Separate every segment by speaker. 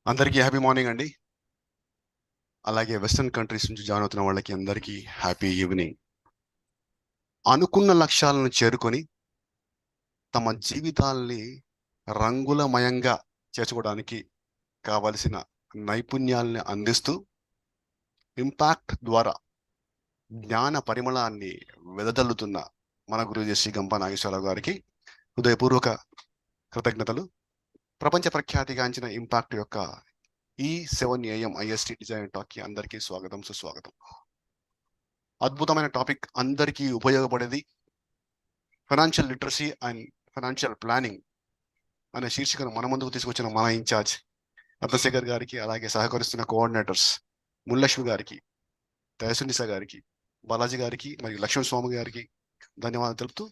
Speaker 1: అందరికీ happy morning అండి. అలాగే వెస్టర్న్ కంట్రీస్ నుంచి జాయిన్ అవుతున్న వాళ్ళకి అందరికీ హ్యాపీ ఈవినింగ్. అనుకున్న లక్ష్యాలను చేరుకొని తమ జీవితాల్ని రంగులమయంగా చేసుకోవడానికి కావలసిన నైపుణ్యాల్ని అందిస్తూ ఇంపాక్ట్ ద్వారా జ్ఞాన పరిమళాన్ని వెదజల్లుతున్న మన గురుజీ శ్రీ గంప నాగేశ్వరరావు గారికి హృదయపూర్వక కృతజ్ఞతలు. ప్రపంచ ప్రఖ్యాతిగాంచిన ఇంపాక్ట్ యొక్క ఈ 7 AM IST డిజైన్ టాక్కి అందరికీ స్వాగతం, సుస్వాగతం. అద్భుతమైన టాపిక్, అందరికీ ఉపయోగపడేది, financial literacy and financial planning అనే శీర్షికను మన ముందుకు తీసుకొచ్చిన మన ఇన్ఛార్జ్ రత్నశేఖర్ గారికి, అలాగే సహకరిస్తున్న కోఆర్డినేటర్స్ ముల్లక్ష్మి గారికి, దయసునిసా గారికి, బాలాజీ గారికి మరియు లక్ష్మణ్ స్వామి గారికి ధన్యవాదాలు తెలుపుతూ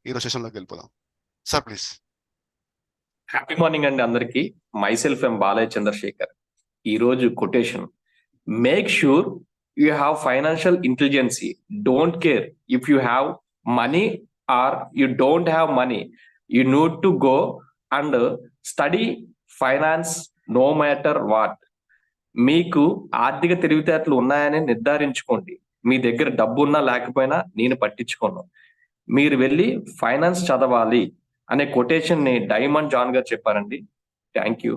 Speaker 1: ఈరోజు సెషన్లోకి వెళ్ళిపోదాం. Sir please.
Speaker 2: హ్యాపీ మార్నింగ్ అండి అందరికి. Myself M Balayya Chandrasekhar. ఈరోజు quotation: make sure you have financial intelligence. Don't care if you have money or you don't have money. You need to go and study finance no matter what. మీకు ఆర్థిక తెలివితేటలు ఉన్నాయని నిర్ధారించుకోండి. మీ దగ్గర డబ్బు ఉన్నా లేకపోయినా నేను పట్టించుకోను. మీరు వెళ్ళి ఫైనాన్స్ చదవాలి అనే కొటేషన్ ని డైమండ్ జాన్ గారు చెప్పారండి. Thank you.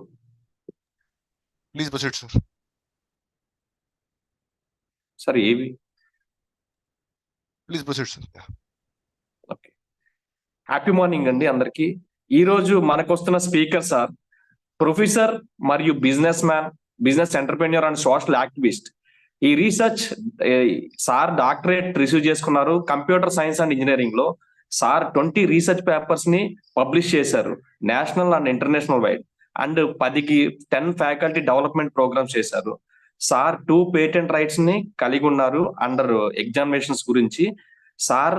Speaker 1: Please proceed sir.
Speaker 2: Sir ఏవి?
Speaker 1: Please proceed sir.
Speaker 2: Okay. Happy morning అండి అందరికి. ఈ రోజు మనకు వస్తున్న స్పీకర్ సార్ ప్రొఫెసర్ మరియు businessman, business entrepreneur and social activist. ఈ రీసెర్చ్ సార్ డాక్టరేట్ రిసీవ్ చేసుకున్నారు కంప్యూటర్ సైన్స్ అండ్ ఇంజనీరింగ్ లో. సార్ 20 రీసెర్చ్ పేపర్స్ ని పబ్లిష్ చేశారు national and international wide. And 10 faculty development programmes చేశారు. సార్ 2 పేటెంట్ రైట్స్ ని కలిగి ఉన్నారు అండర్ ఎగ్జామినేషన్స్ గురించి. సార్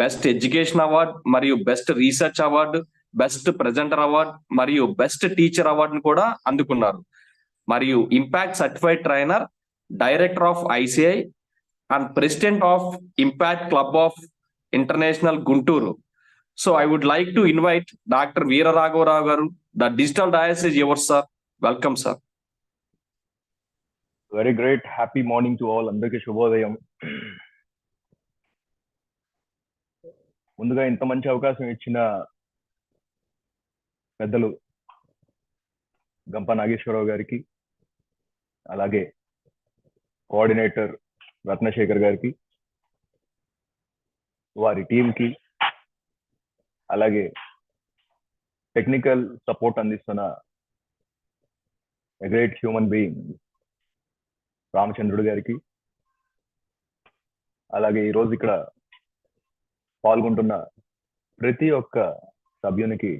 Speaker 2: బెస్ట్ ఎడ్యుకేషన్ అవార్డ్ మరియు best research award, best presenter award మరియు బెస్ట్ టీచర్ అవార్డును కూడా అందుకున్నారు. మరియు impact certified trainer, director of ICI and president of impact club of international Guntur. So I would like to invite Dr. Veera Raghavarao garu. The digital dais is yours, sir. Welcome, sir.
Speaker 3: Very great. Happy morning to all. అందరికీ శుభోదయం. ముందుగా ఇంత మంచి అవకాశం ఇచ్చిన పెద్దలు గంప నాగేశ్వరరావు గారికి, అలాగే కోఆర్డినేటర్ రత్నశేఖర్ గారికి, వారి టీంకి, అలాగే టెక్నికల్ సపోర్ట్ అందిస్తున్న ఎ గ్రేట్ హ్యూమన్ బీయింగ్ రామచంద్రుడు గారికి, అలాగే ఈరోజు ఇక్కడ పాల్గొంటున్న ప్రతి ఒక్క సభ్యునికి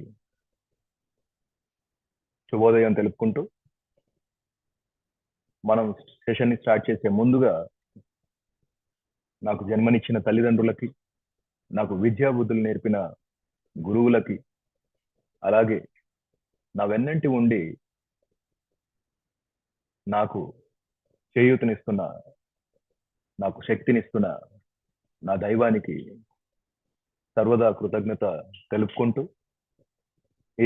Speaker 3: శుభోదయం తెలుపుకుంటూ, మనం సెషన్ ని స్టార్ట్ చేసే ముందుగా నాకు జన్మనిచ్చిన తల్లిదండ్రులకి, నాకు విద్యా బుద్ధులు నేర్పిన గురువులకి, అలాగే నా వెన్నంటి ఉండి నాకు చేయూతనిస్తున్న, నాకు శక్తినిస్తున్న నా దైవానికి సర్వదా కృతజ్ఞత తెలుపుకుంటూ,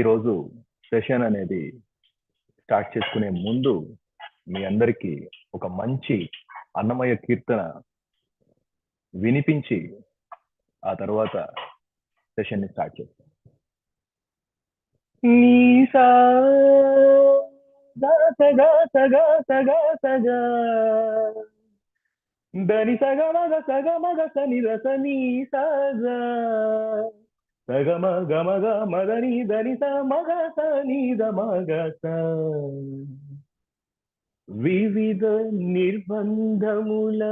Speaker 3: ఈరోజు సెషన్ అనేది స్టార్ట్ చేసుకునే ముందు మీ అందరికీ ఒక మంచి అన్నమయ్య కీర్తన వినిపించి ఆ తర్వాత సెషన్ ని స్టార్ట్ చేస్తాం. నీసా సగా సగా సగా సగా దని సగ మగ సగ మగ సని రస నీ సగా సగమ గమగ మదని దని స మగ సని ద మగ స. వివిధ నిర్బంధముల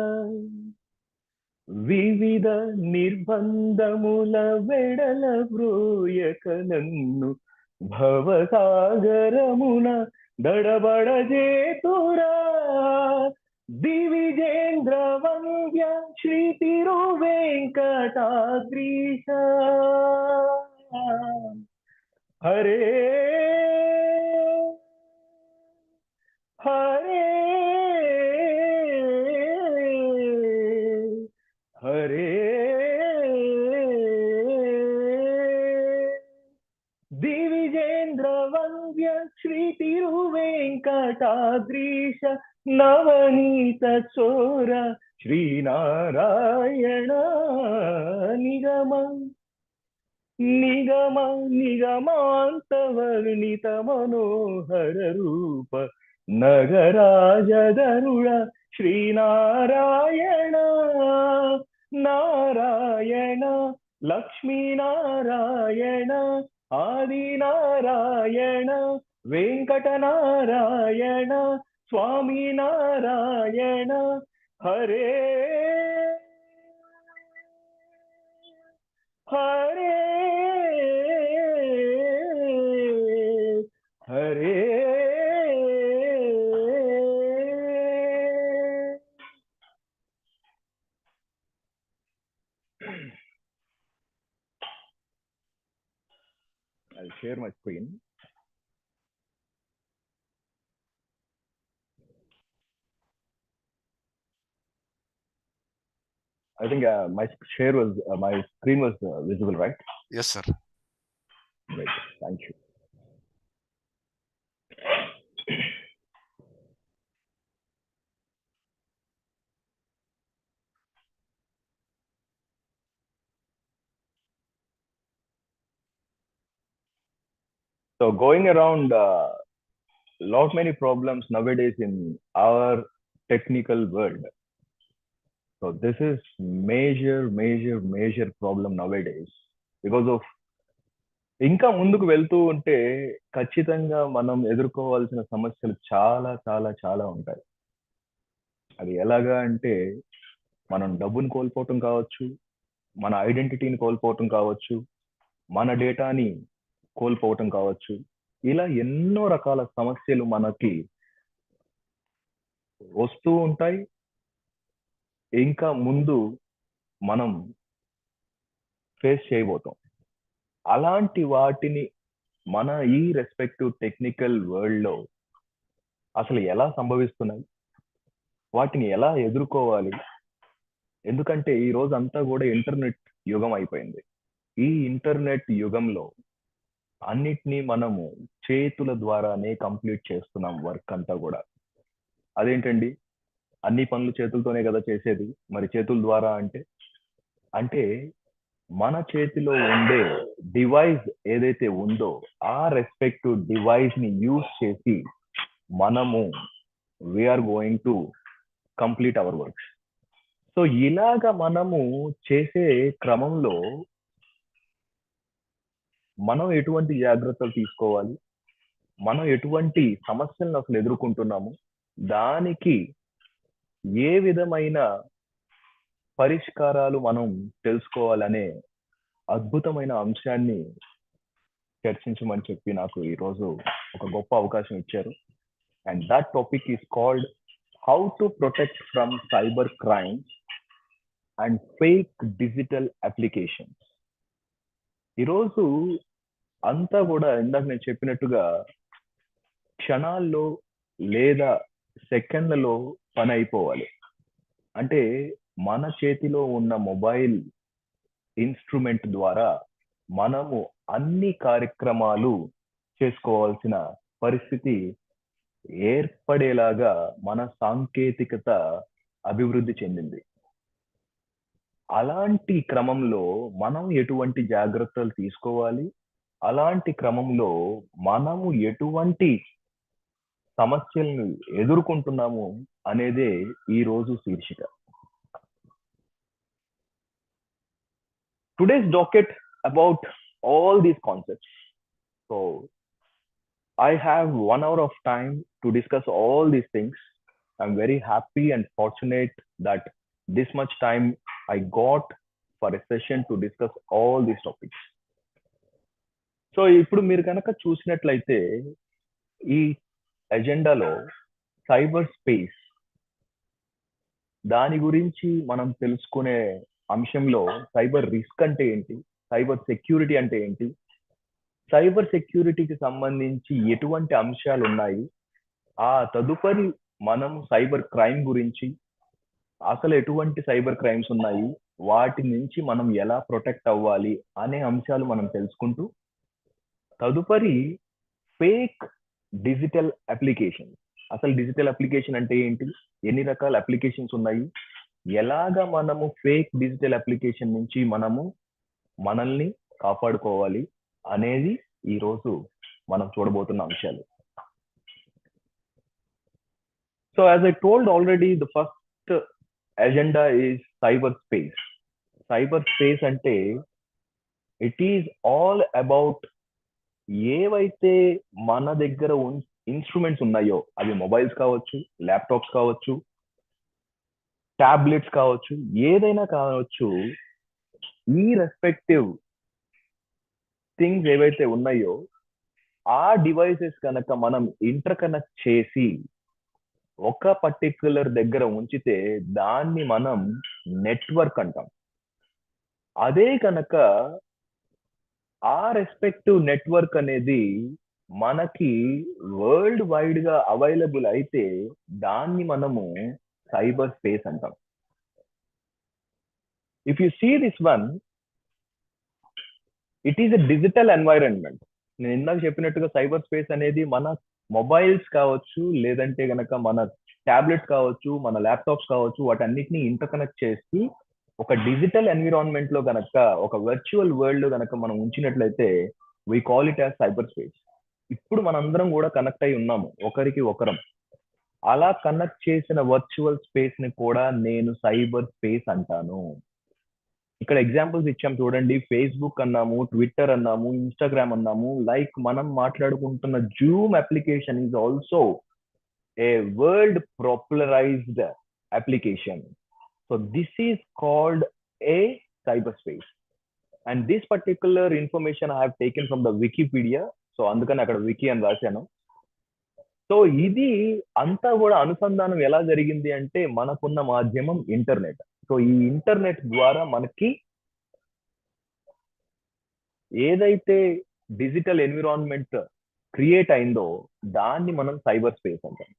Speaker 3: వెడల బ్రోయక నన్ను భవసాగరమున దడబడ జేతురా. దివిజేంద్ర వంద్య శ్రీ తిరు వెంకటాద్రీశ. హరే హరే హరే దివిజేంద్ర వంద్య శ్రీ తిరు వెంకటాద్రీశ. వెంకటాద్రీశ నవనీత చోర శ్రీనారాయణ నిగమ నిగమ నిగమాంతవర్ణిత మనోహర రూప నగరాజగరుడ Sri Narayana Narayana Lakshminarayana Adinarayana Venkatanarayana Swaminarayan Hare Hare Hare I'll share my screen. I think my screen was visible, right?
Speaker 1: Yes, sir.
Speaker 3: Great, thank you. So going around lot many problems nowadays in our technical world. So this is major problem nowadays because of ఇంకా ముందుకు వెళ్తూ ఉంటే ఖచ్చితంగా మనం ఎదుర్కోవాల్సిన సమస్యలు చాలా చాలా చాలా ఉంటాయి. అది ఎలాగా అంటే మనం డబ్బును కోల్పోవటం కావచ్చు, మన ఐడెంటిటీని కోల్పోవటం కావచ్చు, మన డేటాని కోల్పోవటం కావచ్చు. ఇలా ఎన్నో రకాల సమస్యలు మనకి వస్తూ ఉంటాయి. ఇంకా ముందు మనం ఫేస్ చేయబోతాం. అలాంటి వాటిని మన ఈ రెస్పెక్టివ్ టెక్నికల్ వరల్డ్ లో అసలు ఎలా సంభవిస్తున్నాయి, వాటిని ఎలా ఎదుర్కోవాలి? ఎందుకంటే ఈ రోజు అంతా కూడా ఇంటర్నెట్ యుగం అయిపోయింది. ఈ ఇంటర్నెట్ యుగంలో అన్నిటినీ మనము చేతుల ద్వారానే కంప్లీట్ చేస్తున్నాం. వర్క్ అంతా కూడా అదేంటండి, అన్ని పనులు చేతులతోనే కదా చేసేది, మరి చేతుల ద్వారా అంటే మన చేతిలో ఉండే డివైస్ ఏదైతే ఉందో ఆ రెస్పెక్టివ్ డివైస్ ని యూజ్ చేసి మనము we are going to complete our works. So ఇలాగ మనము చేసే క్రమంలో మనం ఎటువంటి జాగ్రత్తలు తీసుకోవాలి, మనం ఎటువంటి సమస్యలను అసలు ఎదుర్కొంటున్నాము, దానికి ఏ విధమైన పరిష్కారాలు మనం తెలుసుకోవాలనే అద్భుతమైన అంశాన్ని చర్చించమని చెప్పి నాకు ఈరోజు ఒక గొప్ప అవకాశం ఇచ్చారు. And that topic is called how to protect from cyber crimes and fake digital applications. ఈరోజు అంతా కూడా ఇందాక నేను చెప్పినట్టుగా క్షణాల్లో లేదా సెకండ్లలో పని అయిపోవాలి. అంటే మన చేతిలో ఉన్న మొబైల్ ఇన్స్ట్రుమెంట్ ద్వారా మనము అన్ని కార్యక్రమాలు చేసుకోవాల్సిన పరిస్థితి ఏర్పడేలాగా మన సాంకేతికత అభివృద్ధి చెందింది. అలాంటి క్రమంలో మనం ఎటువంటి జాగ్రత్తలు తీసుకోవాలి, అలాంటి క్రమంలో మనము ఎటువంటి సమస్యలను ఎదుర్కొంటున్నాము అనేదే ఈ రోజు శీర్షిక. Today's docket about all these concepts. So I have 1 hour of time to discuss all these things. I'm very happy and fortunate that this much time I got for a session to discuss all these topics. So ఇప్పుడు మీరు కనుక చూసినట్లయితే ఈ ఎజెండాలో cyber space దాని గురించి మనం తెలుసుకునే అంశంలో సైబర్ రిస్క్ అంటే ఏంటి, సైబర్ సెక్యూరిటీ అంటే ఏంటి, సైబర్ సెక్యూరిటీకి సంబంధించి ఎటువంటి అంశాలు ఉన్నాయి, ఆ తదుపరి మనం సైబర్ క్రైమ్ గురించి, అసలు ఎటువంటి సైబర్ క్రైమ్స్ ఉన్నాయి, వాటి నుంచి మనం ఎలా ప్రొటెక్ట్ అవ్వాలి అనే అంశాలు మనం తెలుసుకుంటూ, తదుపరి ఫేక్ డిజిటల్ అప్లికేషన్. అసలు డిజిటల్ అప్లికేషన్ అంటే ఏంటి, ఎన్ని రకాల అప్లికేషన్స్ ఉన్నాయి, ఎలాగా మనము ఫేక్ డిజిటల్ అప్లికేషన్ నుంచి మనల్ని కాపాడుకోవాలి అనేది ఈరోజు మనం చూడబోతున్న అంశాలు. So as I told already, the first agenda is cyber space. Cyber space అంటే ఇట్ ఈజ్ ఆల్ అబౌట్ ఏవైతే మన దగ్గర ఇన్స్ట్రుమెంట్స్ ఉన్నాయో, అవి మొబైల్స్ కావచ్చు, ల్యాప్టాప్స్ కావచ్చు, టాబ్లెట్స్ కావచ్చు, ఏదైనా కావచ్చు, ఈ రెస్పెక్టివ్ థింగ్స్ ఏవైతే ఉన్నాయో ఆ డివైసెస్ కనుక మనం ఇంటర్ కనెక్ట్ చేసి ఒక పర్టిక్యులర్ దగ్గర ఉంచితే దాన్ని మనం నెట్వర్క్ అంటాం. అదే కనుక ఆ రెస్పెక్టివ్ నెట్వర్క్ అనేది మనకి వరల్డ్ వైడ్ గా అవైలబుల్ అయితే దాన్ని మనము సైబర్ స్పేస్ అంటాం. If you see this one, it is a digital environment. నేను ఇందాక చెప్పినట్టుగా సైబర్ స్పేస్ అనేది మన మొబైల్స్ కావచ్చు, లేదంటే గనక మన టాబ్లెట్స్ కావచ్చు, మన ల్యాప్టాప్స్ కావచ్చు, వాటన్నిటిని ఇంటర్ కనెక్ట్ చేసి ఒక డిజిటల్ ఎన్విరాన్మెంట్ లో గనక, ఒక వర్చువల్ వరల్డ్ లో గనక మనం ఉంచినట్లయితే we call it as cyber space. ఇప్పుడు మనందరం కూడా కనెక్ట్ అయి ఉన్నాము ఒకరికి ఒకరం. అలా కనెక్ట్ చేసిన వర్చువల్ స్పేస్ ని కూడా నేను సైబర్ స్పేస్ అంటాను. ఇక్కడ ఎగ్జాంపుల్స్ ఇచ్చాం చూడండి. ఫేస్బుక్ అన్నాము, ట్విట్టర్ అన్నాము, ఇన్స్టాగ్రామ్ అన్నాము. లైక్ మనం మాట్లాడుకుంటున్న Zoom application is also a world popularised application. So this is called a cyberspace. And this particular information I have taken from the Wikipedia. So అందుకని అక్కడ wiki అని రాశాను. So ఇది అంతా కూడా అనుసంధానం ఎలా జరిగింది అంటే, మనకున్న మాధ్యమం ఇంటర్నెట్. సో ఈ ఇంటర్నెట్ ద్వారా మనకి ఏదైతే డిజిటల్ ఎన్విరాన్మెంట్ క్రియేట్ అయిందో దాన్ని మనం సైబర్ స్పేస్ అంటాం.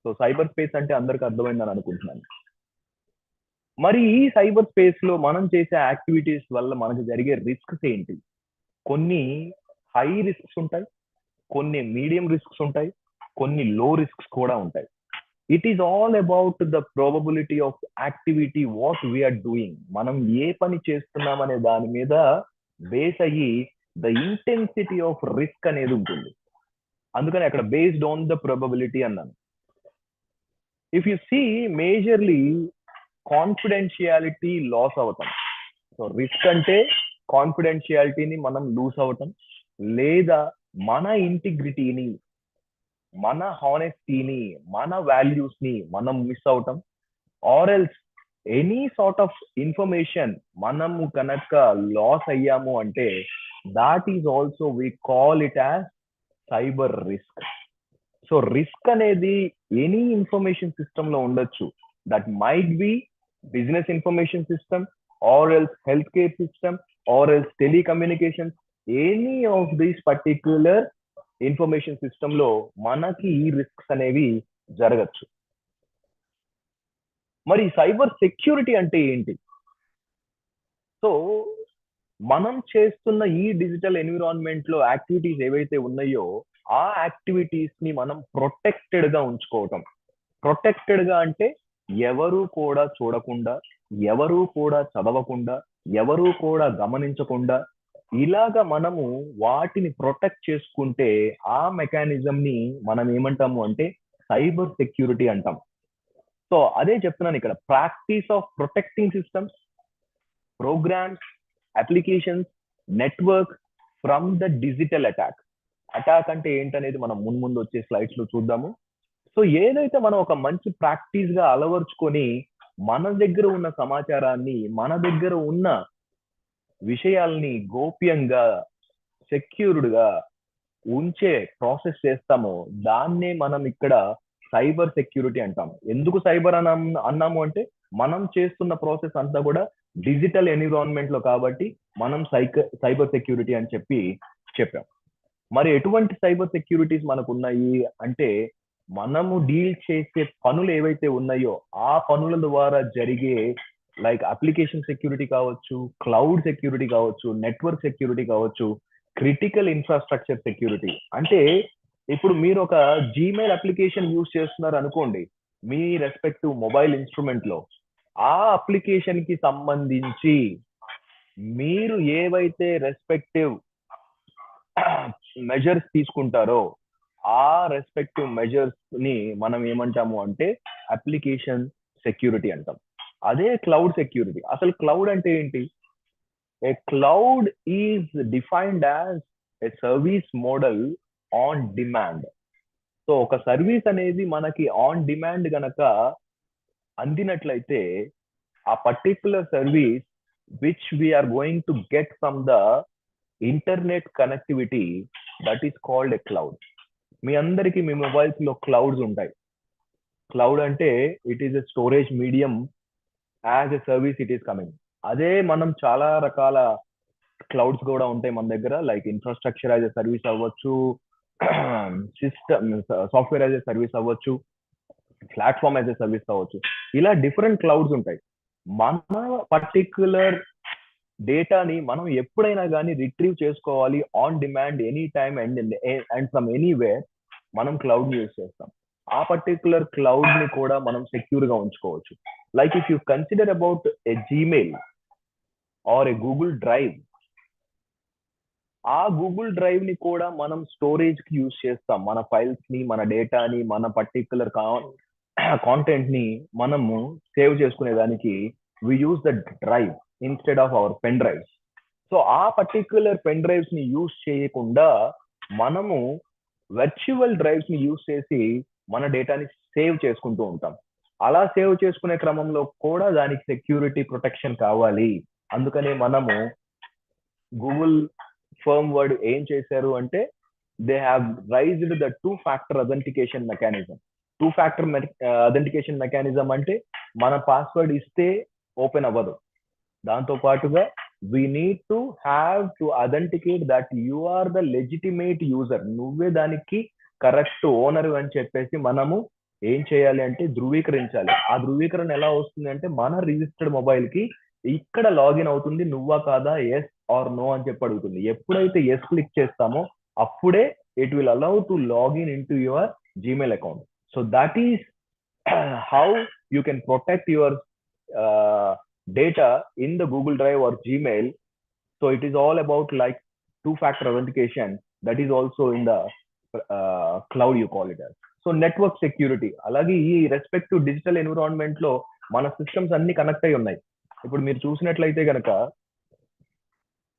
Speaker 3: సో సైబర్ స్పేస్ అంటే అందరికి అర్థమైందని అనుకుంటున్నాను. మరి ఈ సైబర్ స్పేస్ లో మనం చేసే యాక్టివిటీస్ వల్ల మనకు జరిగే రిస్క్స్ ఏంటి? కొన్ని హై రిస్క్స్ ఉంటాయి, కొన్ని మీడియం రిస్క్స్ ఉంటాయి, కొన్ని లో రిస్క్స్ కూడా ఉంటాయి. It is all about the probability of activity what we are doing. మనం ఏ పని చేస్తున్నాం అనే దాని మీద బేస్ అయ్యి ద ఇంటెన్సిటీ ఆఫ్ రిస్క్ అనేది ఉంటుంది. అందుకని అక్కడ బేస్డ్ ఆన్ ద ప్రాబబిలిటీ అన్నాను. If you see majorly confidentiality loss అవటం. సో రిస్క్ అంటే కాన్ఫిడెన్షియాలిటీని మనం లూస్ అవటం, లేదా మన ఇంటిగ్రిటీని, మన హానెస్టీని, మన వాల్యూస్ ని మనం మిస్ అవటం, or else any sort of information మనము కనుక లాస్ అయ్యాము అంటే that is also we call it as cyber risk. So risk అనేది ఎనీ ఇన్ఫర్మేషన్ సిస్టమ్ లో ఉండొచ్చు. That might be business information system, or else health care system, or else telecommunication. Any of these particular information system లో మనకి ఈ risks అనేవి జరగచ్చు. మరి cyber security అంటే ఏంటి? సో మనం చేస్తున్న ఈ డిజిటల్ ఎన్విరాన్మెంట్ లో యాక్టివిటీస్ ఏవైతే ఉన్నాయో ఆ యాక్టివిటీస్ ని మనం ప్రొటెక్టెడ్ గా ఉంచుకోవటం. ప్రొటెక్టెడ్ గా అంటే ఎవరు కూడా చూడకుండా, ఎవరు కూడా చదవకుండా, ఎవరు కూడా గమనించకుండా ఇలాగా మనము వాటిని ప్రొటెక్ట్ చేసుకుంటే ఆ మెకానిజం ని మనం ఏమంటాము అంటే సైబర్ సెక్యూరిటీ అంటాం. సో అదే చెప్తున్నాను ఇక్కడ. Practice of protecting systems, programs, applications, network from the digital attack. Attack అంటే ఏంటనేది మనం ముందు వచ్చే స్లైడ్స్ లో చూద్దాము. సో ఏదైతే మనం ఒక మంచి ప్రాక్టీస్ గా అలవర్చుకొని మన దగ్గర ఉన్న సమాచారాన్ని, మన దగ్గర ఉన్న విషయాల్ని గోప్యంగా, సెక్యూర్డ్ గా ఉంచే ప్రాసెస్ చేస్తామో దాన్నే మనం ఇక్కడ సైబర్ సెక్యూరిటీ అంటాం. ఎందుకు సైబర్ అన్నాము అంటే మనం చేస్తున్న ప్రాసెస్ అంతా కూడా డిజిటల్ ఎన్విరాన్మెంట్ లో కాబట్టి మనం సైబర్ సెక్యూరిటీ అని చెప్పాం. మరి ఎటువంటి సైబర్ సెక్యూరిటీస్ మనకు ఉన్నాయి అంటే, మనము డీల్ చేసే పనులు ఏవైతే ఉన్నాయో ఆ పనుల ద్వారా జరిగే లైక్ అప్లికేషన్ సెక్యూరిటీ కావచ్చు, క్లౌడ్ సెక్యూరిటీ కావచ్చు, నెట్వర్క్ సెక్యూరిటీ కావచ్చు, క్రిటికల్ ఇన్ఫ్రాస్ట్రక్చర్ సెక్యూరిటీ. అంటే ఇప్పుడు మీరు ఒక జీమెయిల్ అప్లికేషన్ యూజ్ చేస్తున్నారు అనుకోండి మీ రెస్పెక్టివ్ మొబైల్ ఇన్స్ట్రుమెంట్ లో. ఆ అప్లికేషన్ కి సంబంధించి మీరు ఏవైతే రెస్పెక్టివ్ మెజర్స్ తీసుకుంటారో ఆ రెస్పెక్టివ్ మెజర్స్ ని మనం ఏమంటాము అంటే అప్లికేషన్ సెక్యూరిటీ అంటాం. అదే క్లౌడ్ సెక్యూరిటీ. అసలు క్లౌడ్ అంటే ఏంటి? A cloud is defined as a service model on demand. So ఒక సర్వీస్ అనేది మనకి ఆన్ డిమాండ్ గనక అందినట్లయితే ఆ particular service which we are going to get from the internet connectivity, that is called a cloud. మీ అందరికీ మీ మొబైల్స్ లో క్లౌడ్స్ ఉంటాయి. క్లౌడ్ అంటే it is a storage medium, as a service it is coming. అదే మనం చాలా రకాల క్లౌడ్స్ కూడా ఉంటాయి మన దగ్గర, like infrastructure as a service అవ్వచ్చు, system software as a service అవ్వచ్చు, ప్లాట్ఫామ్ యాజ్ ఎ సర్వీస్ అవ్వచ్చు. ఇలా డిఫరెంట్ క్లౌడ్స్ ఉంటాయి. మన పర్టిక్యులర్ డేటాని మనం ఎప్పుడైనా కానీ రిట్రీవ్ చేసుకోవాలి on demand, any time and from anywhere మనం క్లౌడ్ యూజ్ చేస్తాం. ఆ పర్టిక్యులర్ క్లౌడ్ ని కూడా మనం సెక్యూర్ గా ఉంచుకోవచ్చు. Like if you consider about a Gmail or a Google drive, ఆ గూగుల్ డ్రైవ్ ని కూడా మనం స్టోరేజ్ కి యూజ్ చేస్తాం. మన ఫైల్స్ ని, మన డేటాని, మన పర్టిక్యులర్ కాంటెంట్ ని మనము సేవ్ చేసుకునే దానికి we use the drive instead of our pen drives. So ఆ పర్టిక్యులర్ పెన్ డ్రైవ్స్ ని యూజ్ చేయకుండా మనము వర్చువల్ డ్రైవ్స్ ని యూజ్ చేసి మన డేటాని సేవ్ చేసుకుంటూ ఉంటాం. అలా సేవ్ చేసుకునే క్రమంలో కూడా దానికి సెక్యూరిటీ ప్రొటెక్షన్ కావాలి. అందుకనే మనము గూగుల్ ఫర్మ్ వర్డ్ ఏం చేశారు అంటే they have raised the 2-factor authentication mechanism. 2-factor authentication mechanism అంటే మన పాస్వర్డ్ ఇస్తే ఓపెన్ అవ్వదు. దాంతో పాటుగా we need to have to authenticate that you are the legitimate user. నువ్వే దానికి కరెక్ట్ ఓనర్ అని చెప్పేసి మనము ఏం చేయాలి అంటే ధృవీకరించాలి. ఆ ధృవీకరణ ఎలా వస్తుంది అంటే మన రిజిస్టర్డ్ మొబైల్ కి ఇక్కడ లాగిన్ అవుతుంది, నువ్వా కాదా, ఎస్ ఆర్ నో అని చెప్పి అడుగుతుంది. ఎప్పుడైతే ఎస్ క్లిక్ చేస్తామో అప్పుడే it will allow to login in to your Gmail account. So that is how you can protect your data in the Google Drive or Gmail. So it is all about like 2-factor authentication that is also in the cloud, you call it as. So network security, అలాగే ఈ respective digital environment లో మన systems అన్ని connect అయి ఉన్నాయి. ఇప్పుడు మీరు చూసినట్లయితే కనుక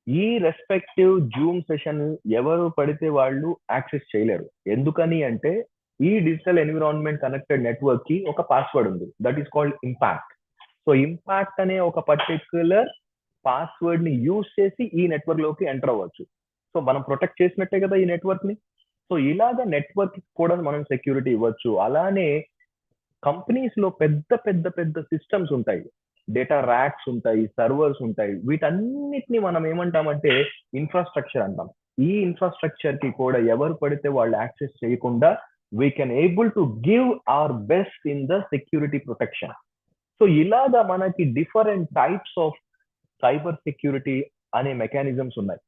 Speaker 3: ఈ రెస్పెక్టివ్ జూమ్ సెషన్ ఎవరు పడితే వాళ్ళు యాక్సెస్ చేయలేరు. ఎందుకని అంటే ఈ డిజిటల్ ఎన్విరాన్మెంట్ కనెక్టెడ్ నెట్వర్క్ కి ఒక పాస్వర్డ్ ఉంది, that is called impact. So impact అనే ఒక పర్టిక్యులర్ పాస్వర్డ్ ని యూజ్ చేసి ఈ నెట్వర్క్ లోకి ఎంటర్ అవ్వచ్చు. సో మనం ప్రొటెక్ట్ చేసినట్టే కదా ఈ నెట్వర్క్ ని. సో ఇలాగ నెట్వర్క్ కూడా మనం సెక్యూరిటీ ఇవ్వచ్చు. అలానే కంపెనీస్ లో పెద్ద పెద్ద పెద్ద సిస్టమ్స్ ఉంటాయి, డేటా ర్యాక్స్ ఉంటాయి, సర్వర్స్ ఉంటాయి. వీటన్నిటిని మనం ఏమంటామంటే ఇన్ఫ్రాస్ట్రక్చర్ అంటాం. ఈ ఇన్ఫ్రాస్ట్రక్చర్ కి కూడా ఎవరు పడితే వాళ్ళు యాక్సెస్ చేయకుండా we can able to give our best in the security protection. So ఇలాగా మనకి different types of cyber security అనే మెకానిజమ్స్ ఉన్నాయి.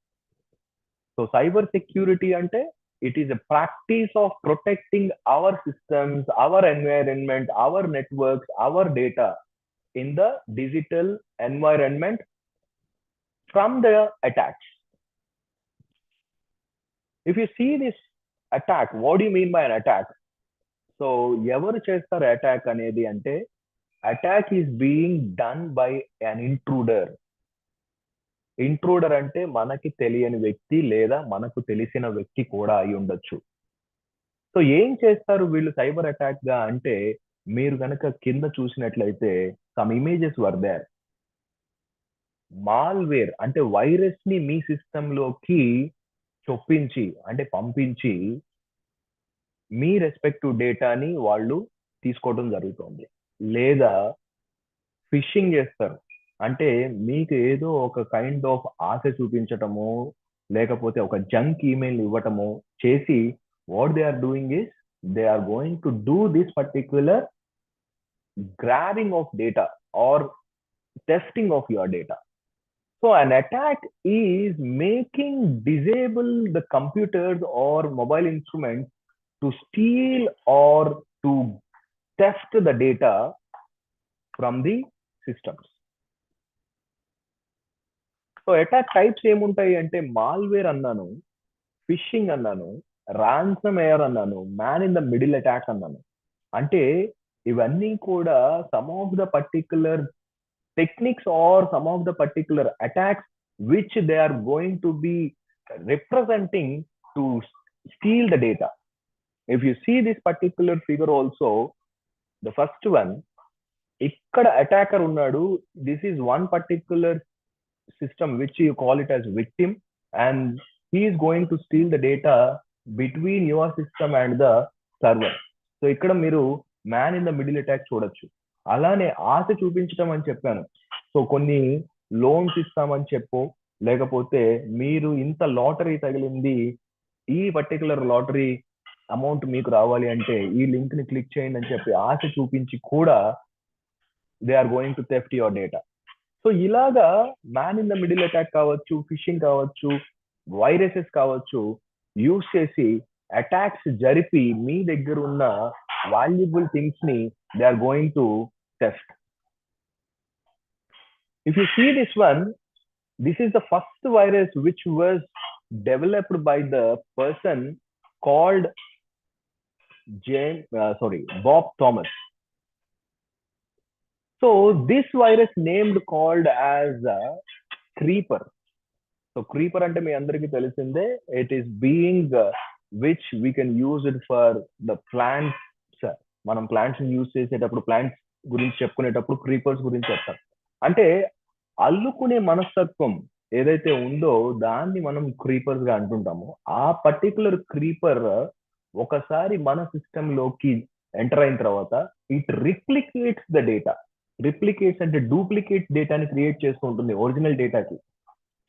Speaker 3: సో సైబర్ సెక్యూరిటీ అంటే it is a practice of protecting our systems, our environment, our networks, our data in the digital environment from the attacks. If you see this attack, what you mean by an attack? So ఎవరు చేస్తారు attack అనేది అంటే attack is being done by an Intruder. Intruder అంటే మనకి తెలియని వ్యక్తి లేదా మనకు తెలిసిన వ్యక్తి కూడా అయి ఉండొచ్చు. సో ఏం చేస్తారు వీళ్ళు సైబర్ అటాక్ గా అంటే మీరు కనుక కింద చూసినట్లయితే some images were there. Malware అంటే వైరస్ ని మీ సిస్టమ్ లోకి చొప్పించి అంటే పంపించి మీ రెస్పెక్టివ్ డేటాని వాళ్ళు తీసుకోవడం జరుగుతుంది. లేదా ఫిషింగ్ చేస్తారు, అంటే మీకు ఏదో ఒక కైండ్ ఆఫ్ ఆశ చూపించటము లేకపోతే ఒక జంక్ ఈమెయిల్ ఇవ్వటము చేసి what they are doing is they are going to do this particular grabbing of data or thefting of your data. So an attack is making disable the computers or mobile instruments to steal or to theft the data from the systems. So attack types ఏముంటాయి అంటే malware అన్నాను, phishing అన్నాను, ransomware అన్నాను, man in the middle attack అన్నాను. అంటే ఇవన్నీ కూడా some of the particular techniques or some of the particular attacks which they are going to be representing to steal the data. If you see this particular figure also, the first one, ఇక్కడ attacker ఉన్నాడు, this is one particular system which you call it as victim, and he is going to steal the data between your system and the server. So ఇక్కడ మీరు man in the middle attack చూడొచ్చు. అలానే ఆశ చూపించడం అని చెప్పాను. So కొన్ని loans ఇస్తామని చెప్పు, లేకపోతే మీరు ఇంత లాటరీ తగిలింది, ఈ పర్టికులర్ లాటరీ అమౌంట్ మీకు రావాలి అంటే ఈ లింక్ ని క్లిక్ చేయండి అని చెప్పి ఆశ చూపించి కూడా they are going to theft your data. So ఇలాగా man in the middle attack కావచ్చు, ఫిషింగ్ కావచ్చు, వైరసెస్ కావచ్చు, యూజ్ చేసి అటాక్స్ జరిపి మీ దగ్గర ఉన్న వాల్యుబుల్ థింగ్స్ ని they are going to theft. If you see this one, this is the first virus which was developed by the person called Bob Thomas. So this virus named called as creeper. So creeper ante me andariki telisinde, it is being which we can use it for the plants. మనం plants ని use చేసేటప్పుడు, plants గురించి చెప్పుకునేటప్పుడు creepers గురించి చెప్తాం. అంటే అల్లుకునే మనస్తత్వం ఏదైతే ఉందో దాన్ని మనం క్రీపర్స్ గా అంటుంటాము. ఆ పర్టికులర్ క్రీపర్ ఒకసారి మన సిస్టమ్ లోకి ఎంటర్ అయిన తర్వాత it replicates the data. Replicates అంటే డూప్లికేట్ డేటాని క్రియేట్ చేస్తూ ఉంటుంది ఒరిజినల్ డేటాకి.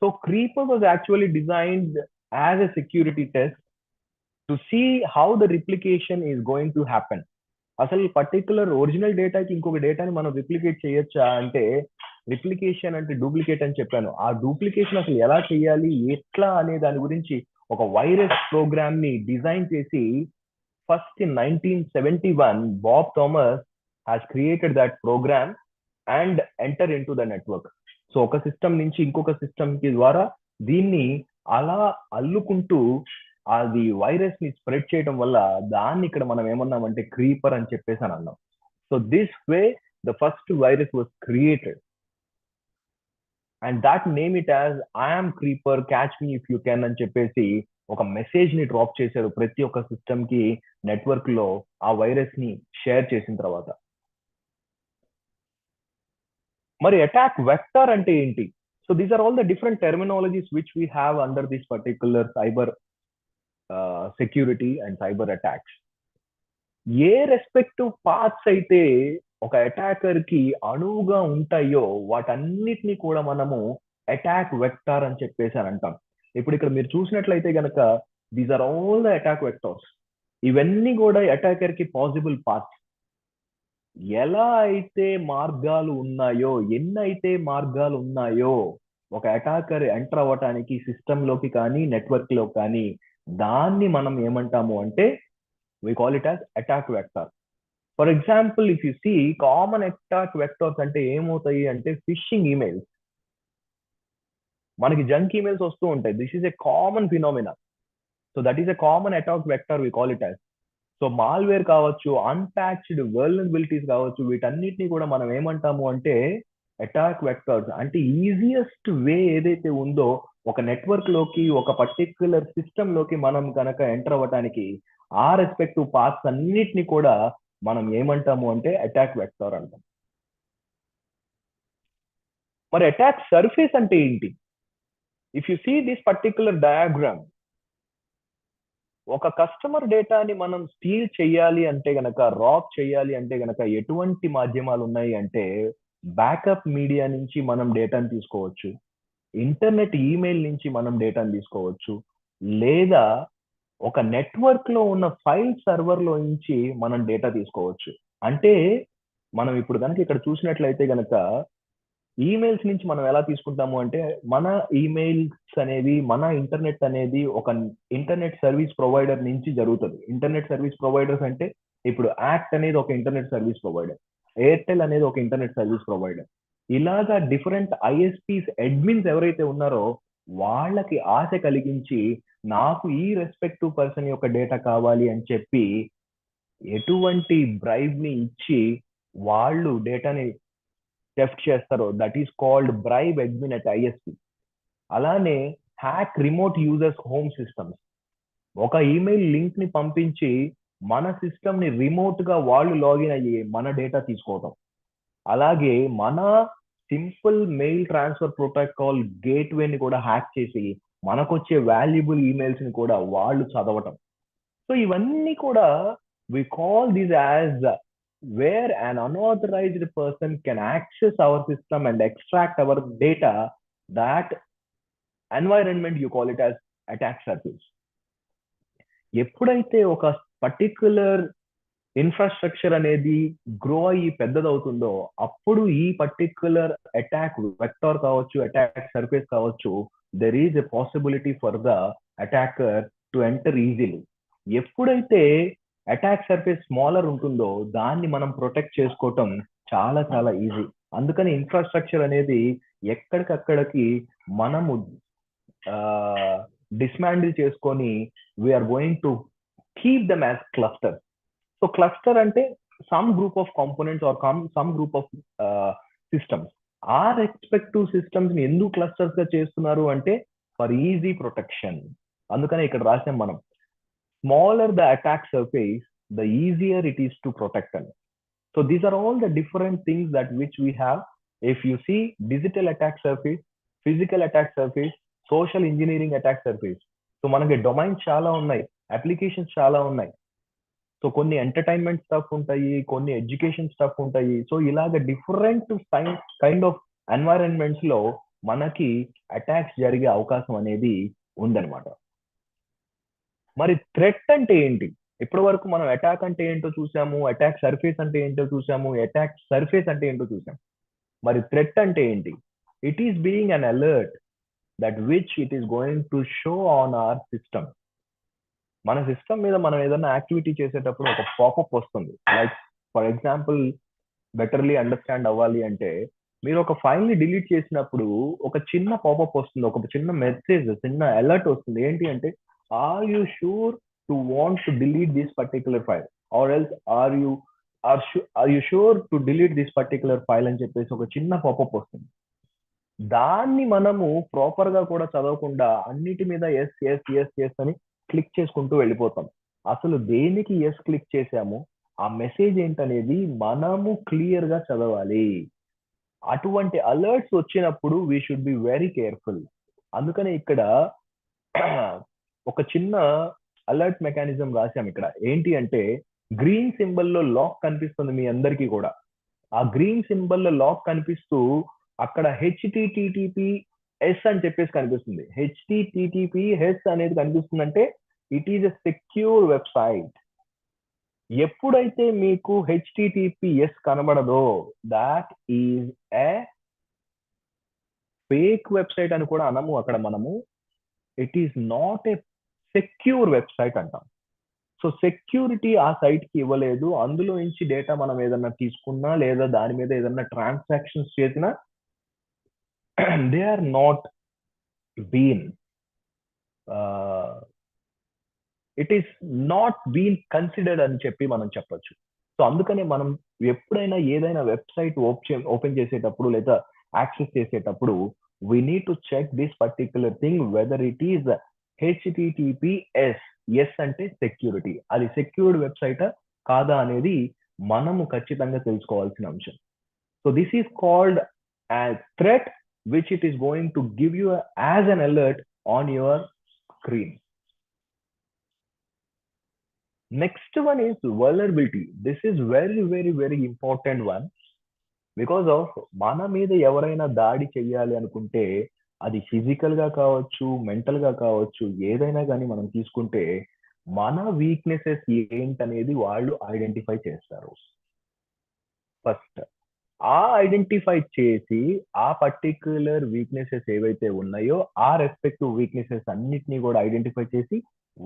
Speaker 3: So Creeper was actually designed as a security test to see how the replication is going to happen. అసలు పర్టికులర్ ఒరిజినల్ డేటాకి ఇంకొక డేటాని మనం రిప్లికేట్ చేయొచ్చా అంటే, రిప్లికేషన్ అంటే డూప్లికేట్ అని చెప్పాను, ఆ డూప్లికేషన్ అసలు ఎలా చేయాలి, ఎట్లా అనే దాని గురించి ఒక వైరస్ ప్రోగ్రామ్ ని డిజైన్ చేసి first in 1971 Bob Thomas has created that program and enter in to the network. So ఒక సిస్టమ్ నుంచి ఇంకొక సిస్టమ్ కి ద్వారా దీన్ని అలా అల్లుకుంటూ అది వైరస్ ని స్ప్రెడ్ చేయడం వల్ల దాన్ని ఇక్కడ మనం ఏమన్నామంటే క్రీపర్ అని చెప్పేసి అని అన్నాం. So this way the first virus was created and that name it as I am creeper, catch me if you can అని చెప్పేసి ఒక మెసేజ్ ని డ్రాప్ చేశారు ప్రతి ఒక్క సిస్టమ్ కి నెట్వర్క్ లో ఆ వైరస్ ని షేర్ చేసిన తర్వాత. మరి అటాక్ వెక్టర్ అంటే ఏంటి? So these are all the different terminologies which we have under this particular cyber security and cyber attacks. A respective parts అయితే ఒక అటాకర్ కి అణువుగా ఉంటాయో వాటన్నిటిని కూడా మనము అటాక్ వెక్టార్ అని చెప్పేసి అని అంటాం. ఇప్పుడు ఇక్కడ మీరు చూసినట్లయితే గనక these are all the attack vectors. ఇవన్నీ కూడా అటాకర్ కి పాసిబుల్ పార్ట్స్. ఎలా అయితే మార్గాలు ఉన్నాయో, ఎన్నైతే మార్గాలు ఉన్నాయో ఒక అటాకర్ ఎంటర్ అవ్వటానికి సిస్టమ్ లోకి కానీ నెట్వర్క్ లో కానీ, దాన్ని మనం ఏమంటాము అంటే we call it as attack vector. For example, if you see common attack vectors అంటే ఏమవుతాయి అంటే ఫిషింగ్ ఈమెయిల్స్. మనకి జంక్ ఈమెయిల్స్ వస్తూ ఉంటాయి. This is a common phenomena. So that is a common attack vector we call it as. So malware కావచ్చు, unpatched vulnerabilities కావచ్చు, వీటన్నిటిని కూడా మనం ఏమంటాము అంటే అటాక్ వెక్టర్స్. అంటే ఈజియెస్ట్ వే ఏదైతే ఉందో ఒక నెట్వర్క్ లోకి, ఒక పర్టిక్యులర్ సిస్టమ్ లోకి మనం కనుక ఎంటర్ అవ్వటానికి ఆ రెస్పెక్టివ్ పార్ట్స్ అన్నిటిని కూడా మనం ఏమంటాము అంటే అటాక్ వెక్టర్ అంటాం. మరి అటాక్ సర్ఫేస్ అంటే ఏంటి? If you see this particular diagram, ఒక కస్టమర్ డేటాని మనం స్టీల్ చేయాలి అంటే గనక, రాక్ చేయాలి అంటే గనక ఎటువంటి మాధ్యమాలు ఉన్నాయి అంటే, బ్యాకప్ మీడియా నుంచి మనం డేటాని తీసుకోవచ్చు, ఇంటర్నెట్ ఈమెయిల్ నుంచి మనం డేటాని తీసుకోవచ్చు, లేదా ఒక నెట్వర్క్ లో ఉన్న ఫైల్ సర్వర్ లో నుంచి మనం డేటా తీసుకోవచ్చు. అంటే మనం ఇప్పుడు కనుక ఇక్కడ చూసినట్లయితే గనక ఈమెయిల్స్ నుంచి మనం ఎలా తీసుకుంటాము అంటే, మన ఈమెయిల్స్ అనేవి, మన ఇంటర్నెట్ అనేది ఒక ఇంటర్నెట్ సర్వీస్ ప్రొవైడర్ నుంచి జరుగుతుంది. ఇంటర్నెట్ సర్వీస్ ప్రొవైడర్స్ అంటే ఇప్పుడు యాక్ట్ అనేది ఒక ఇంటర్నెట్ సర్వీస్ ప్రొవైడర్, ఎయిర్టెల్ అనేది ఒక ఇంటర్నెట్ సర్వీస్ ప్రొవైడర్. ఇలాగా డిఫరెంట్ ఐఎస్పీస్ అడ్మిన్స్ ఎవరైతే ఉన్నారో వాళ్ళకి ఆశ కలిగించి, నాకు ఈ రెస్పెక్టివ్ పర్సన్ యొక్క డేటా కావాలి అని చెప్పి ఎటువంటి బ్రైబ్ ని ఇచ్చి వాళ్ళు డేటాని టెఫ్ట్ చేస్తారో, that is called bribe admin at ISP. అలానే hack remote users home systems. ఒక ఈమెయిల్ లింక్ ని పంపించి మన సిస్టమ్ ని రిమోట్ గా వాళ్ళు లాగిన్ అయ్యి మన డేటా తీసుకోవటం. అలాగే మన సింపుల్ మెయిల్ ట్రాన్స్ఫర్ ప్రోటోకాల్ గేట్వేని కూడా హ్యాక్ చేసి మనకొచ్చే వాల్యుబుల్ ఈమెయిల్స్ ని కూడా వాళ్ళు చదవటం. సో ఇవన్నీ కూడా we call these as where an unauthorized person can access our system and extract our data. That environment you call it as attack surface. ఎప్పుడైతే ఒక పర్టిక్యులర్ ఇన్ఫ్రాస్ట్రక్చర్ అనేది గ్రో అయ్యి పెద్దదవుతుందో అప్పుడు ఈ పర్టిక్యులర్ అటాక్ వెక్టార్ కావచ్చు, attack surface కావచ్చు, there is a possibility for the attacker to enter easily. ఎప్పుడైతే attack surface smaller ఉంటుందో దాన్ని మనం ప్రొటెక్ట్ చేసుకోవటం చాలా చాలా ఈజీ. అందుకని ఇన్ఫ్రాస్ట్రక్చర్ అనేది ఎక్కడికక్కడికి మనము డిస్మాండిల్ చేసుకొని we are going to keep them as cluster. So cluster అంటే some group of components or some group of systems. ఆ రెస్పెక్టివ్ సిస్టమ్స్ ని ఎందుకు క్లస్టర్స్ గా చేస్తున్నారు అంటే ఫర్ ఈజీ ప్రొటెక్షన్. అందుకనే ఇక్కడ రాసాం మనం, smaller the attack surface, the easier it is to protect them. So these are all the different things that which we have. If you see digital attack surface, physical attack surface, social engineering attack surface. So మనకి domains చాలా ఉన్నాయి, applications చాలా ఉన్నాయి. So కొన్ని entertainment stuff ఉంటాయి, కొన్ని education stuff ఉంటాయి. So ఇలాగ డిఫరెంట్ కైండ్ ఆఫ్ ఎన్వైరన్మెంట్స్ లో మనకి అటాక్స్ జరిగే అవకాశం అనేది ఉందన్నమాట. మరి థ్రెట్ అంటే ఏంటి? ఇప్పటి వరకు మనం అటాక్ అంటే ఏంటో చూసాము, అటాక్ సర్ఫేస్ అంటే ఏంటో చూసాము, అటాక్ సర్ఫేస్ అంటే ఏంటో చూసాము. మరి థ్రెట్ అంటే ఏంటి? It is being an alert that which it is going to show on hour system. మన సిస్టమ్ మీద మనం ఏదైనా యాక్టివిటీ చేసేటప్పుడు ఒక పాపప్ వస్తుంది. లైక్ ఫర్ ఎగ్జాంపుల్ బెటర్లీ అండర్స్టాండ్ అవ్వాలి అంటే, మీరు ఒక ఫైల్ ని డిలీట్ చేసినప్పుడు ఒక చిన్న పాపప్ వస్తుంది, ఒక చిన్న మెసేజ్, చిన్న అలర్ట్ వస్తుంది. ఏంటి అంటే, are you sure to want to delete this particular file, or else are you sure to delete this particular file అని చెప్పేసి ఒక చిన్న పాపప్ వస్తుంది. దాన్ని మనము ప్రాపర్ గా కూడా చదవకుండా అన్నిటి మీద ఎస్ ఎస్ ఎస్ ఎస్ అని క్లిక్ చేసుకుంటూ వెళ్ళిపోతాం. అసలు దేనికి ఎస్ క్లిక్ చేసాము, ఆ మెసేజ్ ఏంటనేది మనము క్లియర్ గా చదవాలి. అటువంటి అలర్ట్స్ వచ్చినప్పుడు we should be very careful. అందుకనే ఇక్కడ ఒక చిన్న అలర్ట్ మెకానిజం రాసాం ఇక్కడ. ఏంటి అంటే, గ్రీన్ సింబల్ లో లాక్ కనిపిస్తుంది మీ అందరికీ కూడా. ఆ గ్రీన్ సింబల్ లో లాక్ కనిపిస్తూ అక్కడ HTTPS అని చెప్పేసి కనిపిస్తుంది. HTTPS అనేది కనిపిస్తుంది అంటే it is a secure website. ఎప్పుడైతే మీకు HTTPS కనబడదో that is a fake website అని కూడా అనము అక్కడ మనము. It is not a secure website అంటాం. సో సెక్యూరిటీ ఆ సైట్ కి ఇవ్వలేదు. అందులో నుంచి డేటా మనం ఏదన్నా తీసుకున్నా లేదా దాని మీద ఏదన్నా ట్రాన్సాక్షన్స్ చేసినా they are not been it is not been considered అని చెప్పి మనం చెప్పొచ్చు. సో అందుకనే మనం ఎప్పుడైనా ఏదైనా వెబ్సైట్ ఓపెన్ చేసేటప్పుడు లేదా యాక్సెస్ చేసేటప్పుడు we need to check this particular thing whether it is HTTPS. S అంటే సెక్యూరిటీ, అది సెక్యూర్డ్ వెబ్సైట్ కాదా అనేది మనము ఖచ్చితంగా తెలుసుకోవాల్సిన అంశం. So this is called as threat which it is going to give you as an alert on your screen. Next one is vulnerability. This is very very very important one. Because of మన మీద ఎవరైనా దాడి చెయ్యాలి అనుకుంటే అది physical గా కావచ్చు, mental గా కావచ్చు, ఏదైనా కానీ మనం తీసుకుంటే మన వీక్నెసెస్ ఏంటనేది వాళ్ళు ఐడెంటిఫై చేస్తారు ఫస్ట్. ఐడెంటిఫై చేసి ఆ పర్టిక్యులర్ వీక్నెసెస్ ఏవైతే ఉన్నాయో ఆ రెస్పెక్టివ్ వీక్నెసెస్ అన్నిటినీ కూడా ఐడెంటిఫై చేసి